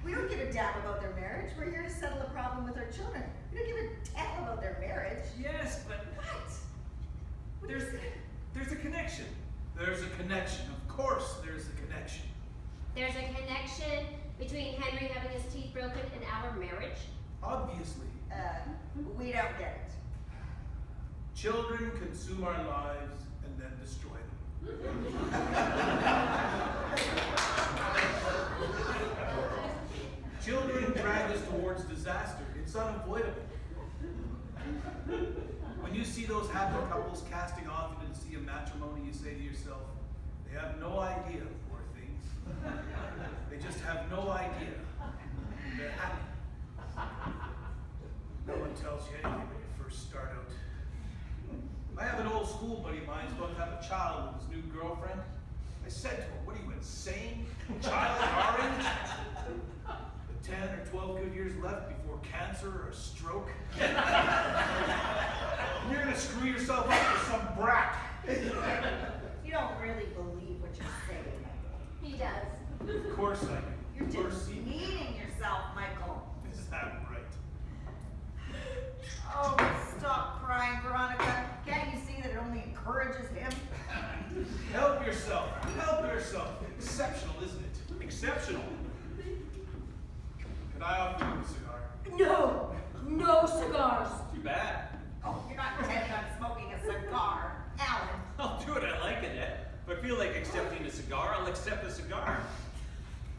We don't give a damn about their marriage. We're here to settle a problem with our children. We don't give a damn about their marriage. Yes, but What? there's a connection. There's a connection. Of course there's a connection. There's a connection between Henry having his teeth broken and our marriage. Obviously. We don't get it. Children consume our lives and then destroy them. Children drag us towards disaster. It's unavoidable. When you see those happy couples casting off into the sea of matrimony, you say to yourself, they have no idea, poor things. They just have no idea. They're happy. No one tells you anything when you first start out. I have an old school buddy of mine who's about to have a child with his new girlfriend. I said to him, what are you, insane? Child at our age? 10 or 12 good years left before cancer or a stroke. You're gonna screw yourself up with some brat. You don't really believe what you're saying. He does. Of course I do. You're Of course he- demeaning yourself, Michael. Is that right? Oh, stop crying, Veronica. Can't you see that it only encourages him? Help yourself. Help yourself. Exceptional, isn't it? Exceptional. Can I offer you a cigar? No! No cigars! Too bad. Oh, you're not intending on smoking a cigar, Alan. I'll do it. I like it, Ed. If I feel like accepting a cigar, I'll accept a cigar.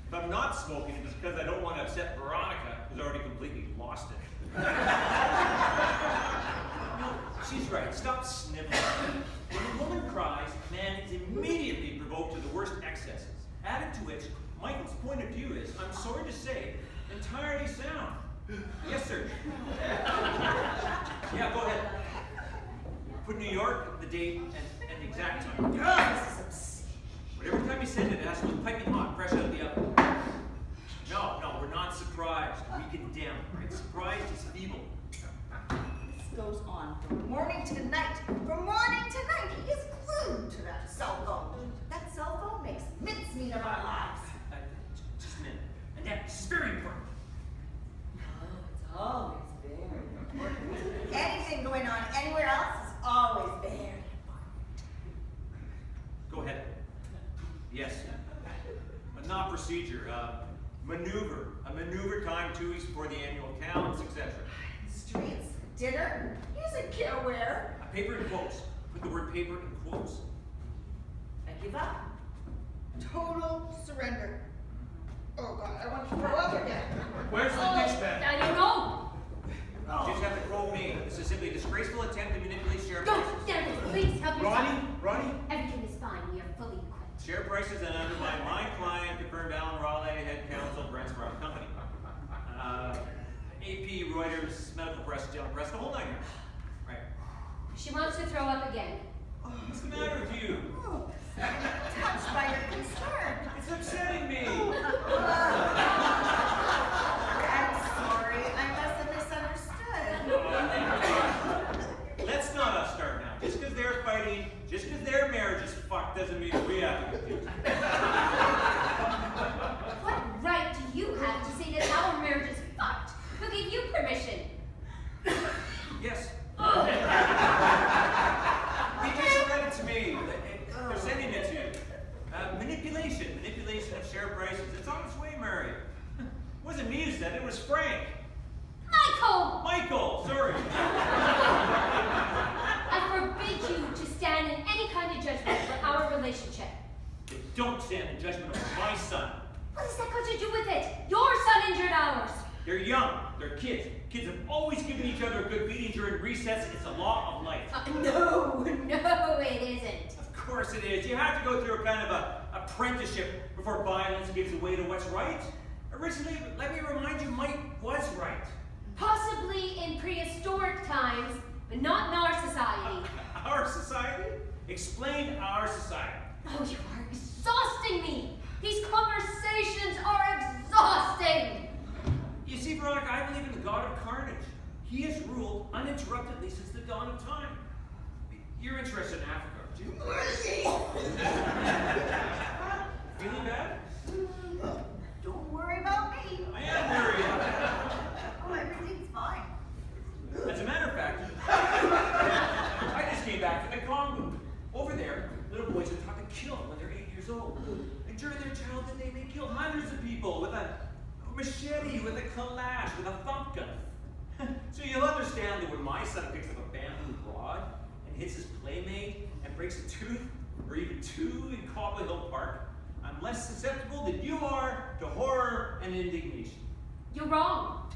If I'm not smoking, it's because I don't want to upset Veronica, who's already completely lost it. No, she's right. Stop sniveling. When a woman cries, a man is immediately provoked to the worst excesses. Added to which, Michael's point of view is, I'm sorry to say, entirely sound. Yes, sir. Yeah, go ahead. Put New York, the date, and the exact time. This is obscene. Whatever time you send it, it has to look piping hot, fresh out of the oven. No, we're not surprised. We condemn. Right? Surprised is feeble. This goes on from morning to night. From morning to night, he is glued to that cell phone. That cell phone makes mincemeat of our lives. Just a minute. And this is very important. Oh, it's always very important. Anything going on anywhere else is always very important. Go ahead. Yes. But not procedure. Maneuver. A maneuver time 2 weeks before the annual accounts, etc. Streets, dinner, he doesn't care where. A paper in quotes. Put the word paper in quotes. I give up. Total surrender. Oh God, I want to throw up again. Where's the dish bag? I don't know! You just have to quote me. This is simply a disgraceful attempt to manipulate share Go! prices. There it is! Please help yourself! Ronnie? Everything is fine. We are fully equipped. Share prices and undermine my client, confirmed Alan Raleigh, head counsel, Brent's Rock Company. AP, Reuters, medical press, jail press, the whole nine yards. Right. She wants to throw up again. What's the matter with you? Oh, I'm touched by your concern. It's upsetting me. I'm sorry, I must have misunderstood. Let's not us start now. Just because they're fighting, just because their marriage is fucked doesn't mean we have to confuse. What right do you have to say that our marriage is fucked? Who gave you permission? Yes. They just read it to me. They're sending it to you. Manipulation of share prices. It's on its way, Mary. It wasn't me who said it, it was Frank. Michael, sorry. I forbid you to stand in any kind of judgment for our relationship. They don't stand in judgment of my son. What has that got to do with it? Your son injured ours. They're young. They're kids. Kids have always given each other a good beating during recess. It's a law of life. No, it isn't. Of course it is. You have to go through a kind of a apprenticeship before violence gives way to what's right. Originally, let me remind you, Mike was right. Possibly in prehistoric times, but not in our society. Our society? Explain our society. Oh, you are exhausting me. These conversations are exhausting. You see, Veronica, I believe in the God of Carnage. He has ruled uninterruptedly since the dawn of time. You're interested in Africa, aren't you? Feeling bad? Don't worry about me. I am worried. Oh, everything's fine. that they killed hundreds of people with a machete, with a calash, with a thump gun. So you'll understand that when my son picks up a bamboo rod and hits his playmate and breaks a tooth, or even two in Cobble Hill Park, I'm less susceptible than you are to horror and indignation. You're wrong.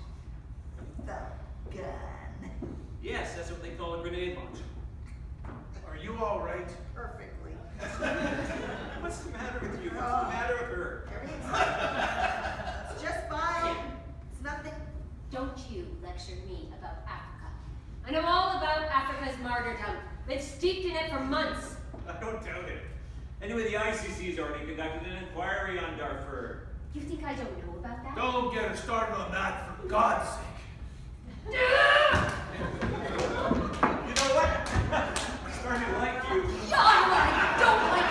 The gun. Yes, that's what they call a grenade launcher. Are you all right? Perfectly. What's the matter with you? What's the matter with her? Everything's It's just fine. It's nothing. Don't you lecture me about Africa. I know all about Africa's martyrdom. Been steeped in it for months. I don't doubt it. Anyway, the ICC has already conducted an inquiry on Darfur. You think I don't know about that? Don't get her started on that, for God's sake. You know what? I'm starting to like you. I don't like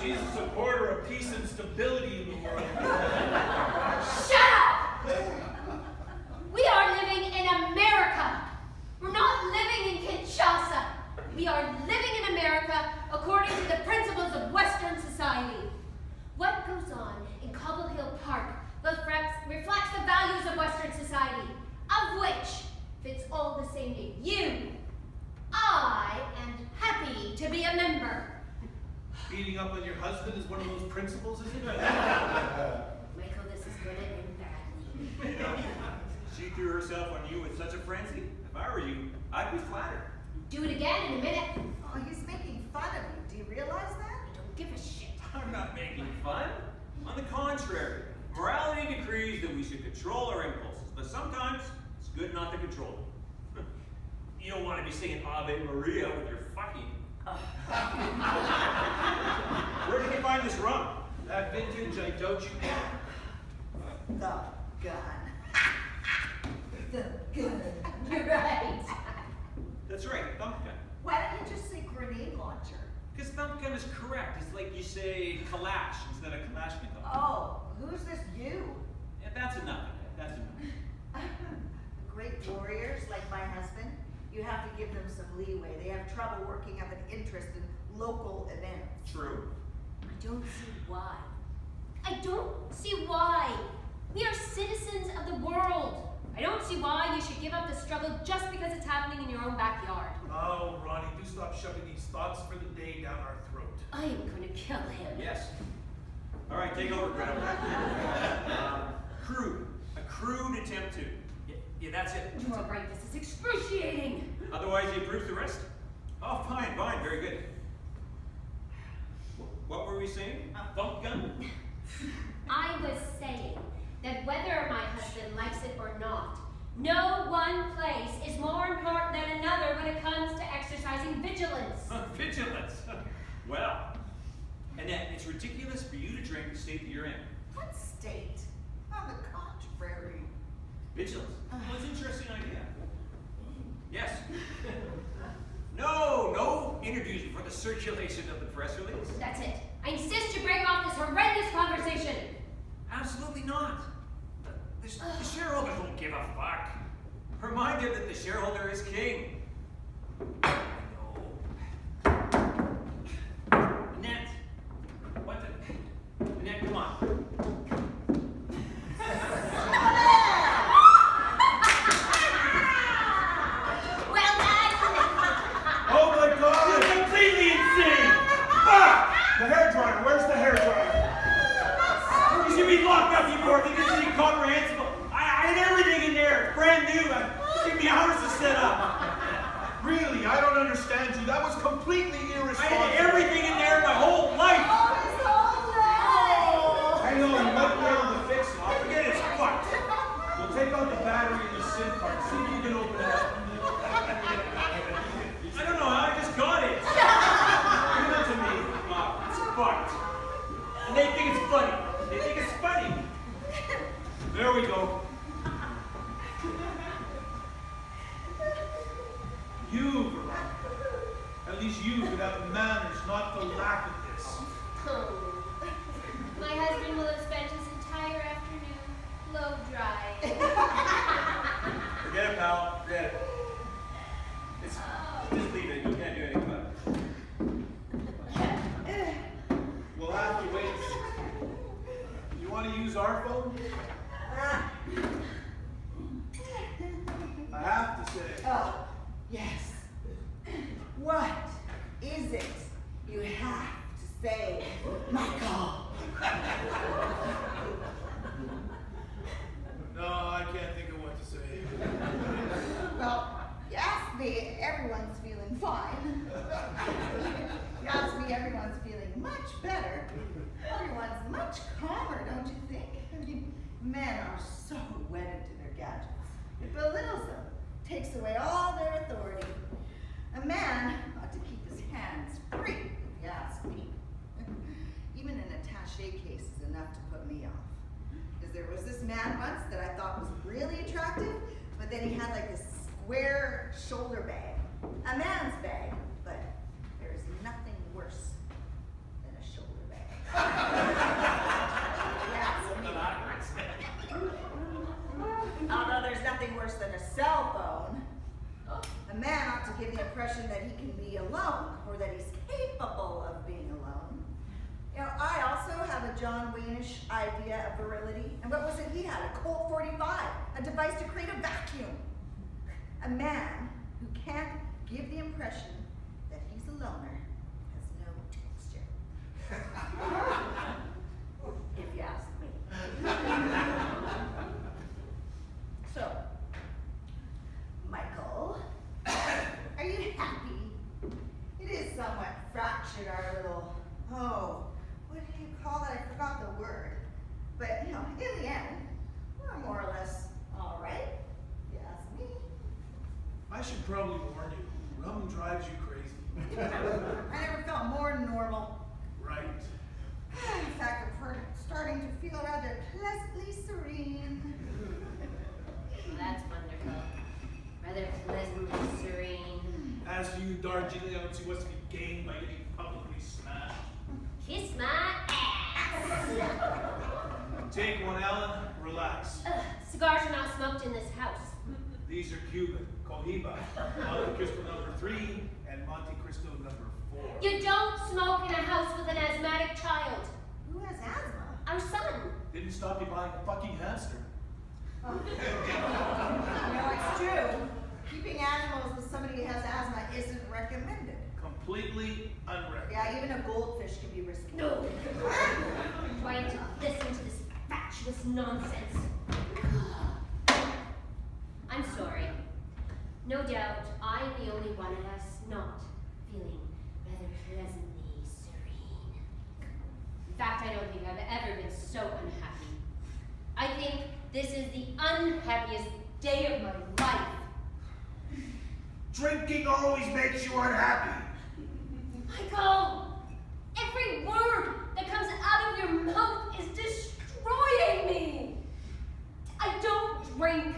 you! She's a supporter of peace and stability in the world. Shut up! We are living in America. We're not living in Kinshasa. We are living in America according to the principles of Western society. What goes on in Cobble Hill Park reflects the values of Western society, of which, if it's all the same to you, I am happy to be a member. Beating up on your husband is one of those principles, isn't it? Michael, this is going to end badly. You know, she threw herself on you with such a frenzy. If I were you, I'd be flattered. Do it again in a minute. Oh, he's making fun of you. Do you realize that? I don't give a shit. I'm not making fun. On the contrary, morality decrees that we should control our impulses, but sometimes it's good not to control them. You don't want to be singing Ave Maria when you're fucking. Where did you find this rum? That vintage, I doubt you can. The gun. The gun. You're right. That's right, thump gun. Why don't you just say grenade launcher? Because thump gun is correct. It's like you say kalash instead of kalashnikov. Oh, who's this you? Yeah, that's enough. That's enough. Great warriors like my husband, you have to give them some leeway. They have trouble working up an interest in local events. True. I don't see why. I don't see why. We are citizens of the world. I don't see why you should give up the struggle just because it's happening in your own backyard. Oh, Ronnie, do stop shoving these thoughts for the day down our throat. I am going to kill him. Yes. All right, take over, Greta. Crude. A crude attempt to. Yeah, that's it. You are right. This is excruciating. Otherwise, he approves the rest. Oh, fine, very good. What were we saying? Thump gun? I was saying that whether my husband likes it or not, no one place is more important than another when it comes to exercising vigilance. Vigilance. Well, Annette, it's ridiculous for you to drink the state that you're in. What state? On the contrary. Vigilance. Well, it's an interesting idea. Yes. No interviews before the circulation of the press release. That's it. I insist you break off this horrendous conversation. Absolutely not. The shareholders won't give a fuck. Remind him that the shareholder is king. I know. Annette. What the? Annette, come on. Well done. Oh my God! You're completely insane! Ah! The hairdryer, where's the hairdryer? You should be locked up, you poor thing. This is incomprehensible. I had everything in there, brand new. It took me hours to set up. Really, I don't understand you. That was completely I irresponsible. had everything in there my whole life. Hang on, you might be able to fix it. I'll forget it's fucked. We'll take out the battery and the SIM card. See if you can open it up. I don't know how I just got it. Give it to me. It's fucked. And they think it's funny. They think it's funny. There we go. You, Veronica. At least you would have the manners not to laugh at this. My husband will have spent his entire afternoon blow drying. Forget it, pal. Forget it. Just leave it. You can't do anything about it. want to use our phone? I have to say. Oh, yes. What is it you have to say, Michael? No, I can't think of what to say. Well, you asked me, everyone's feeling fine. You asked me, everyone's feeling much better. Everyone's much calmer, don't you think? I mean, men are so wedded to their gadgets. It belittles them, takes away all their authority. A man ought to keep his hands free, if you ask me. Even an attaché case is enough to put me off. Because there was this man once that I thought was really attractive, but then he had like this square shoulder bag. A man's bag, but there's nothing worse than a shoulder bag. Yes, although there's nothing worse than a cell phone. A man ought to give the impression that he can be alone, or that he's capable of being alone. You know, I also have a John Wayne-ish idea of virility. And what was it he had? A Colt 45, a device to create a vacuum. A man who can't give the impression that he's a loner has no texture. If you ask me. So, Michael, are you happy? It is somewhat fractured, our little, what do you call it? I forgot the word. But, you know, in the end, we're more or less all right, if you ask me. I should probably warn you. Rum drives you crazy. I never felt more normal. Right. In fact, I'm starting to feel rather pleasantly serene. Well, that's wonderful. Rather pleasantly serene. As for you, Darjeeling, I don't see what's to be gained by getting publicly smashed. Kiss my ass. Take one, Alan. Relax. Cigars are not smoked in this house. These are Cuban. Cohiba, Monte Cristo number 3, and Monte Cristo number 4. You don't smoke in a house with an asthmatic child. Who has asthma? Our son. Didn't stop you buying a fucking hamster. No, it's true. Keeping animals with somebody who has asthma isn't recommended. Completely unrecommended. Yeah, even a goldfish can be risky. No. Trying to listen to this fatuous nonsense. I'm sorry. No doubt, I'm the only one of us not feeling rather pleasantly serene. In fact, I don't think I've ever been so unhappy. I think this is the unhappiest day of my life. Drinking always makes you unhappy. Michael, every word that comes out of your mouth is destroying me. I don't drink.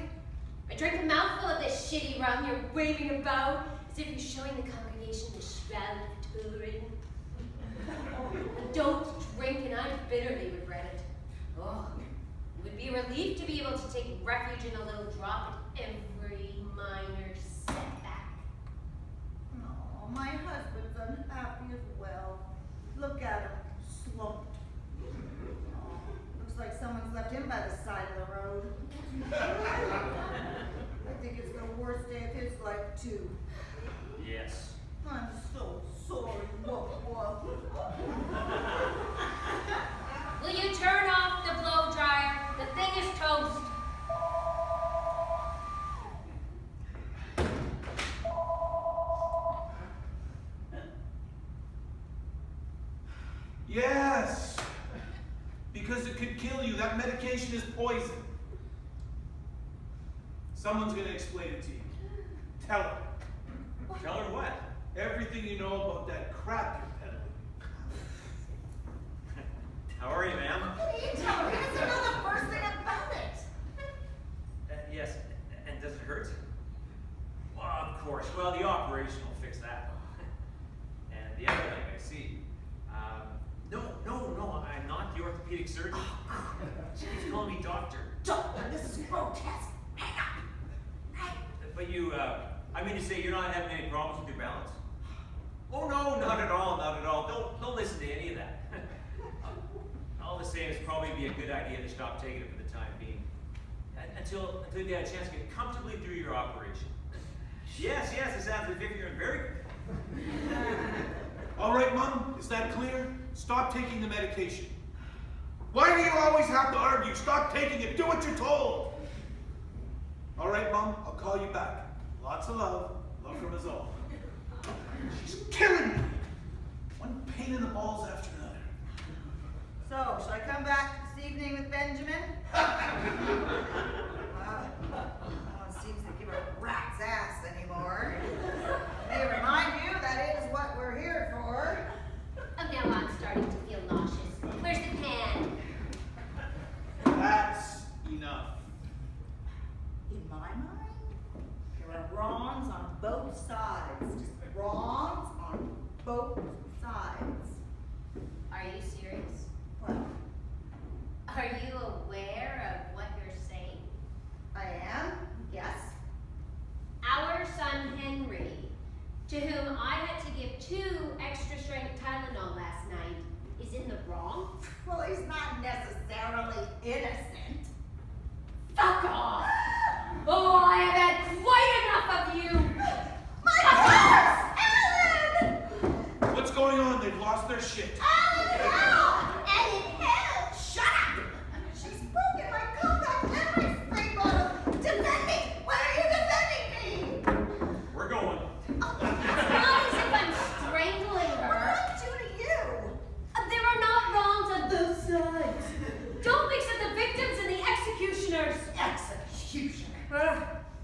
I drank a mouthful of this shitty rum you're waving about as if you're showing the congregation the shroud of Turin. I don't drink and I bitterly regret it. Oh, it would be a relief to be able to take refuge in a little drop at every minor setback. Oh, my husband's unhappy as well. Look at him, slumped. Oh, looks like someone's left him by the side of the road. I think it's the worst day of his life, too. Yes. I'm so sorry, Whoa. Will you turn off the blow dryer? The thing is toast. Yes. Because it could kill you. That medication is poison. Someone's going to explain it to you. Tell her. Tell her what? Everything you know about that crap you're peddling. How are you, ma'am? What do you tell her? He doesn't know the first thing about it. Yes, and does it hurt? Well, of course. Well, the operation will fix that. And the other thing, I see. No, I'm not the orthopedic surgeon. She keeps calling me doctor. Doctor, this is grotesque. Hang up. But you, I mean to say you're not having any problems with your balance? Oh no, not at all. Don't listen to any of that. All the same, it's probably be a a good idea to stop taking it for the time being. Until you get a chance to get comfortably through your operation. Yes, it sounds as if you're in very good. All right, Mom, is that clear? Stop taking the medication. Why do you always have to argue? Stop taking it. Do what you're told. All right, Mom, I'll call you back. Lots of love. Love from us all. She's killing me. One pain in the balls after another. So, should I come back this evening with Benjamin? No one seems to give a rat's ass anymore. May I remind you, that is what we're here for. Oh, now I'm starting to feel nauseous. Where's the pan? That's enough. In my mind, there are wrongs on both sides. Just wrongs on both sides. Are you serious? Well, Are you aware of what you're saying? I am, yes. Our son Henry, to whom I had to give 2 extra strength Tylenol last night, is in the wrong? Well, he's not necessarily innocent. Fuck off! Oh, I have had quite enough of you! My purse! Alan! What's going on? They've lost their shit. Alan, help! Alan, help! Shut up! She's broken my compact and my spray bottle. Defend me! Why are you defending me? We're going. It's not as if I'm strangling What her. up to you? There are not wrongs on both sides. Don't mix up the victims and the executioners. Executioner.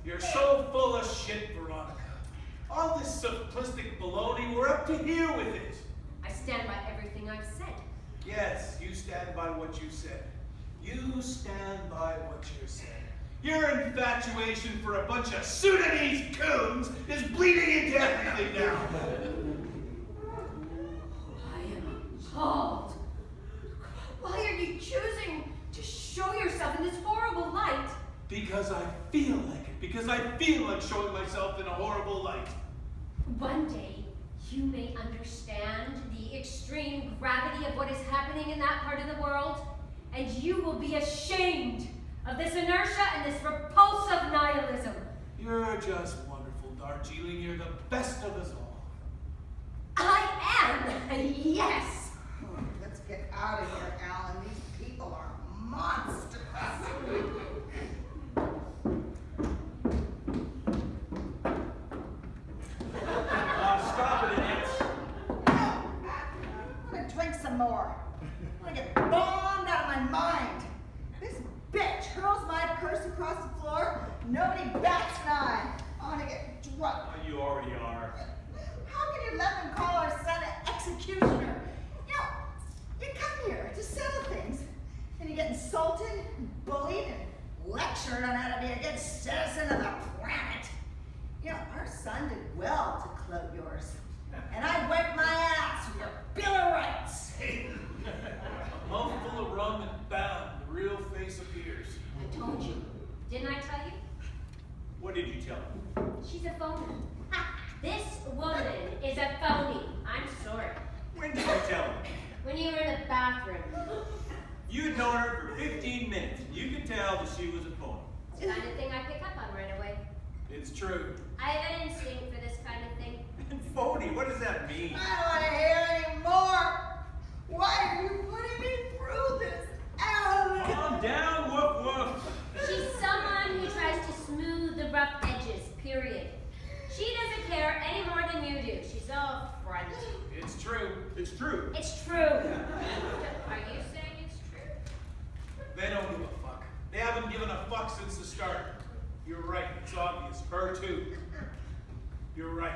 You're so full of shit, Veronica. All this simplistic baloney, we're up to here with it. I stand by everything I've said. Yes, you stand by what you said. You stand by what you said. Your infatuation for a bunch of Sudanese coons is bleeding into everything now. I am appalled. Why are you choosing to show yourself in this horrible light? Because I feel like it. Because I feel like showing myself in a horrible light. One day, you may understand the extreme gravity of what is happening in that part of the world, and you will be ashamed of this inertia and this repulsive nihilism. You're just wonderful, Darjeeling. You're the best of us all. I am, yes. Let's get out of here, Alan. These people are monsters. Stop it, Annette. I'm gonna drink some more. I'm gonna get bombed out of my mind. This bitch hurls my purse across the floor. Nobody bats an eye. I wanna get drunk. Oh, you already are. How can you let them call our son an executioner? You know, you come here to settle things, and you get insulted, and bullied, and lectured on how to be a good citizen of the planet. You know, our son did well to cloak yours. And I wiped my ass with your Bill of Rights. A mouthful of rum and bound, the real face appears. I told you. Didn't I tell you? What did you tell me? She's a phony. This woman is a phony. I'm sorry. When did you tell me? When you were in the bathroom. You'd known her for 15 minutes, and you could tell that she was a phony. It's the kind of thing I pick up on right away. It's true. I have an instinct for this kind of thing. And phony, what does that mean? I don't want to hear any more. Why are you putting me through this, Alan? Calm down, woof woof. She's someone who tries to smooth the rough edges, period. She doesn't care any more than you do. She's all front. It's true. It's true. It's true. Are you saying it's true? They don't give a fuck. They haven't given a fuck since the start. You're right. It's obvious. Her too. You're right.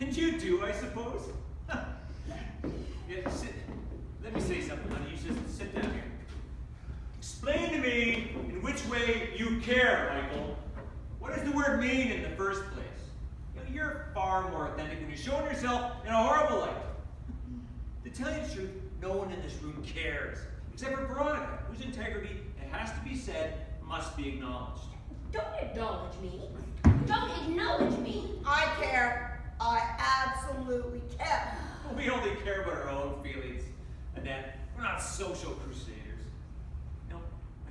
And you do, I suppose? Yeah, sit. Let me say something, honey. You just sit down here. Explain to me in which way you care, Michael. What does the word mean in the first place? You know, you're far more authentic when you're showing yourself in a horrible light. To tell you the truth, no one in this room cares. Except for Veronica, whose integrity, it has to be said, must be acknowledged. Don't acknowledge me. Don't acknowledge me. I care. I absolutely care. We only care about our own feelings, Annette. We're not social crusaders.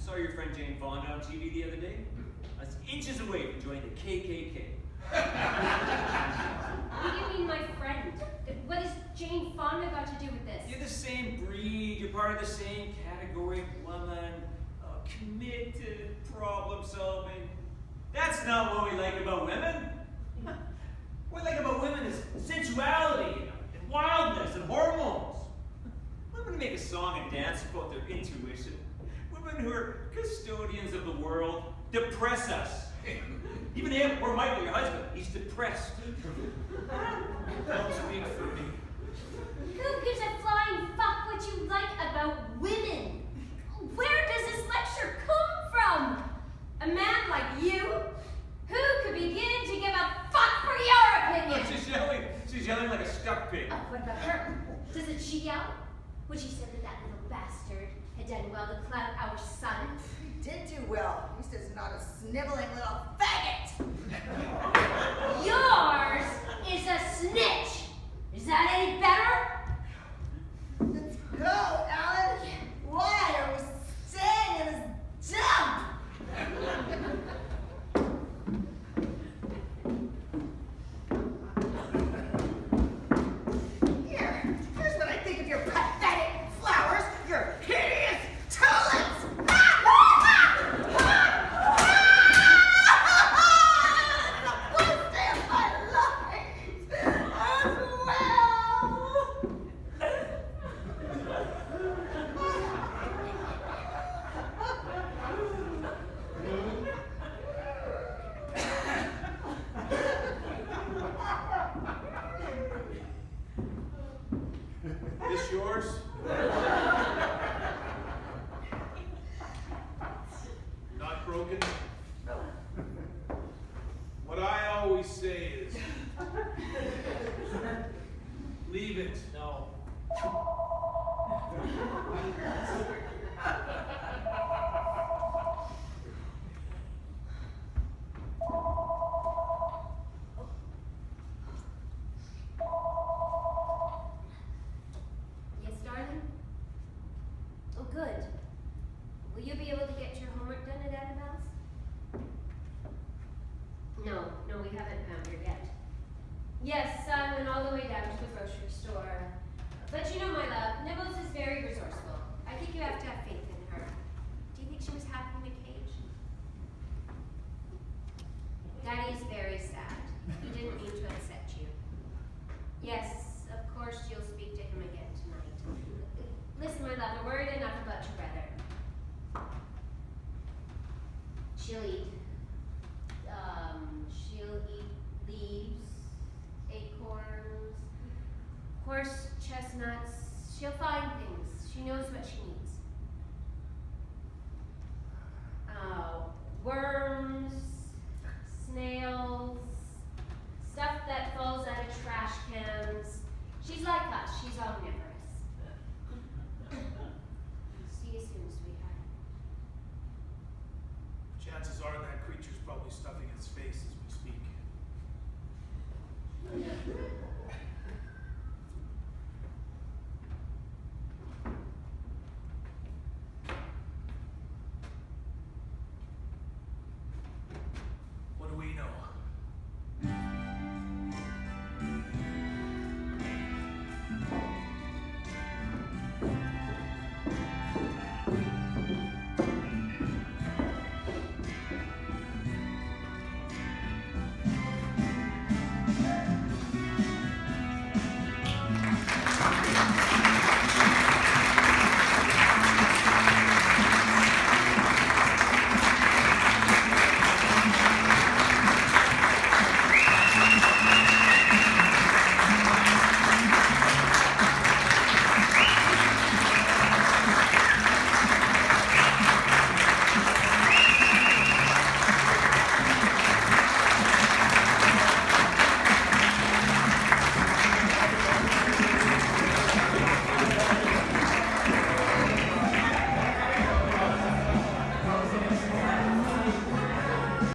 saw your friend Jane Fonda on TV the other day. I was inches away from joining the KKK. What do you mean, my friend? What has Jane Fonda got to do with this? You're the same breed, you're part of the same category of woman, committed, problem solving. That's not what we like about women. What we like about women is sensuality and wildness and hormones. Women who make a song and dance about their intuition. Women who are custodians of the world depress us. Even him, or Michael, your husband, he's depressed. Don't speak for me. Who gives a flying fuck what you like about women? Where does this lecture come from? A man like you? Who could begin to give a fuck for your opinion? She's yelling like a stuck pig. Oh, what about her? Doesn't she yell? When she said that that little bastard had done well to clout our son? He did do well. He's just not a sniveling little faggot. Yours is a snitch. Is that any better? Let's go, Alan. Why are we staying in this dump? Here's what I think of your pathetic flowers, your hideous tulips. What's in my life as This yours? Not broken? What I always say is, leave it. No. Yes, darling? Oh, good. Will you be able to get your homework done at Annabelle's? No, we haven't found her yet. Yes, I went all the way down to the grocery store. But you know, my love, Nibbles is very resourceful. I think you have to have faith in her. Do you think she was happy in a cage? Daddy is very sad. He didn't mean to upset you. Yes, of course you'll speak to him again tonight. Listen, my love, we're worried enough about your brother. She'll eat leaves, acorns, horse chestnuts. She'll find things. She knows what she needs. Worms, snails, stuff that falls out of trash cans. She's like us. She's omnivorous. See you soon, sweetheart. Chances are that creature's probably stuffing its face as we speak.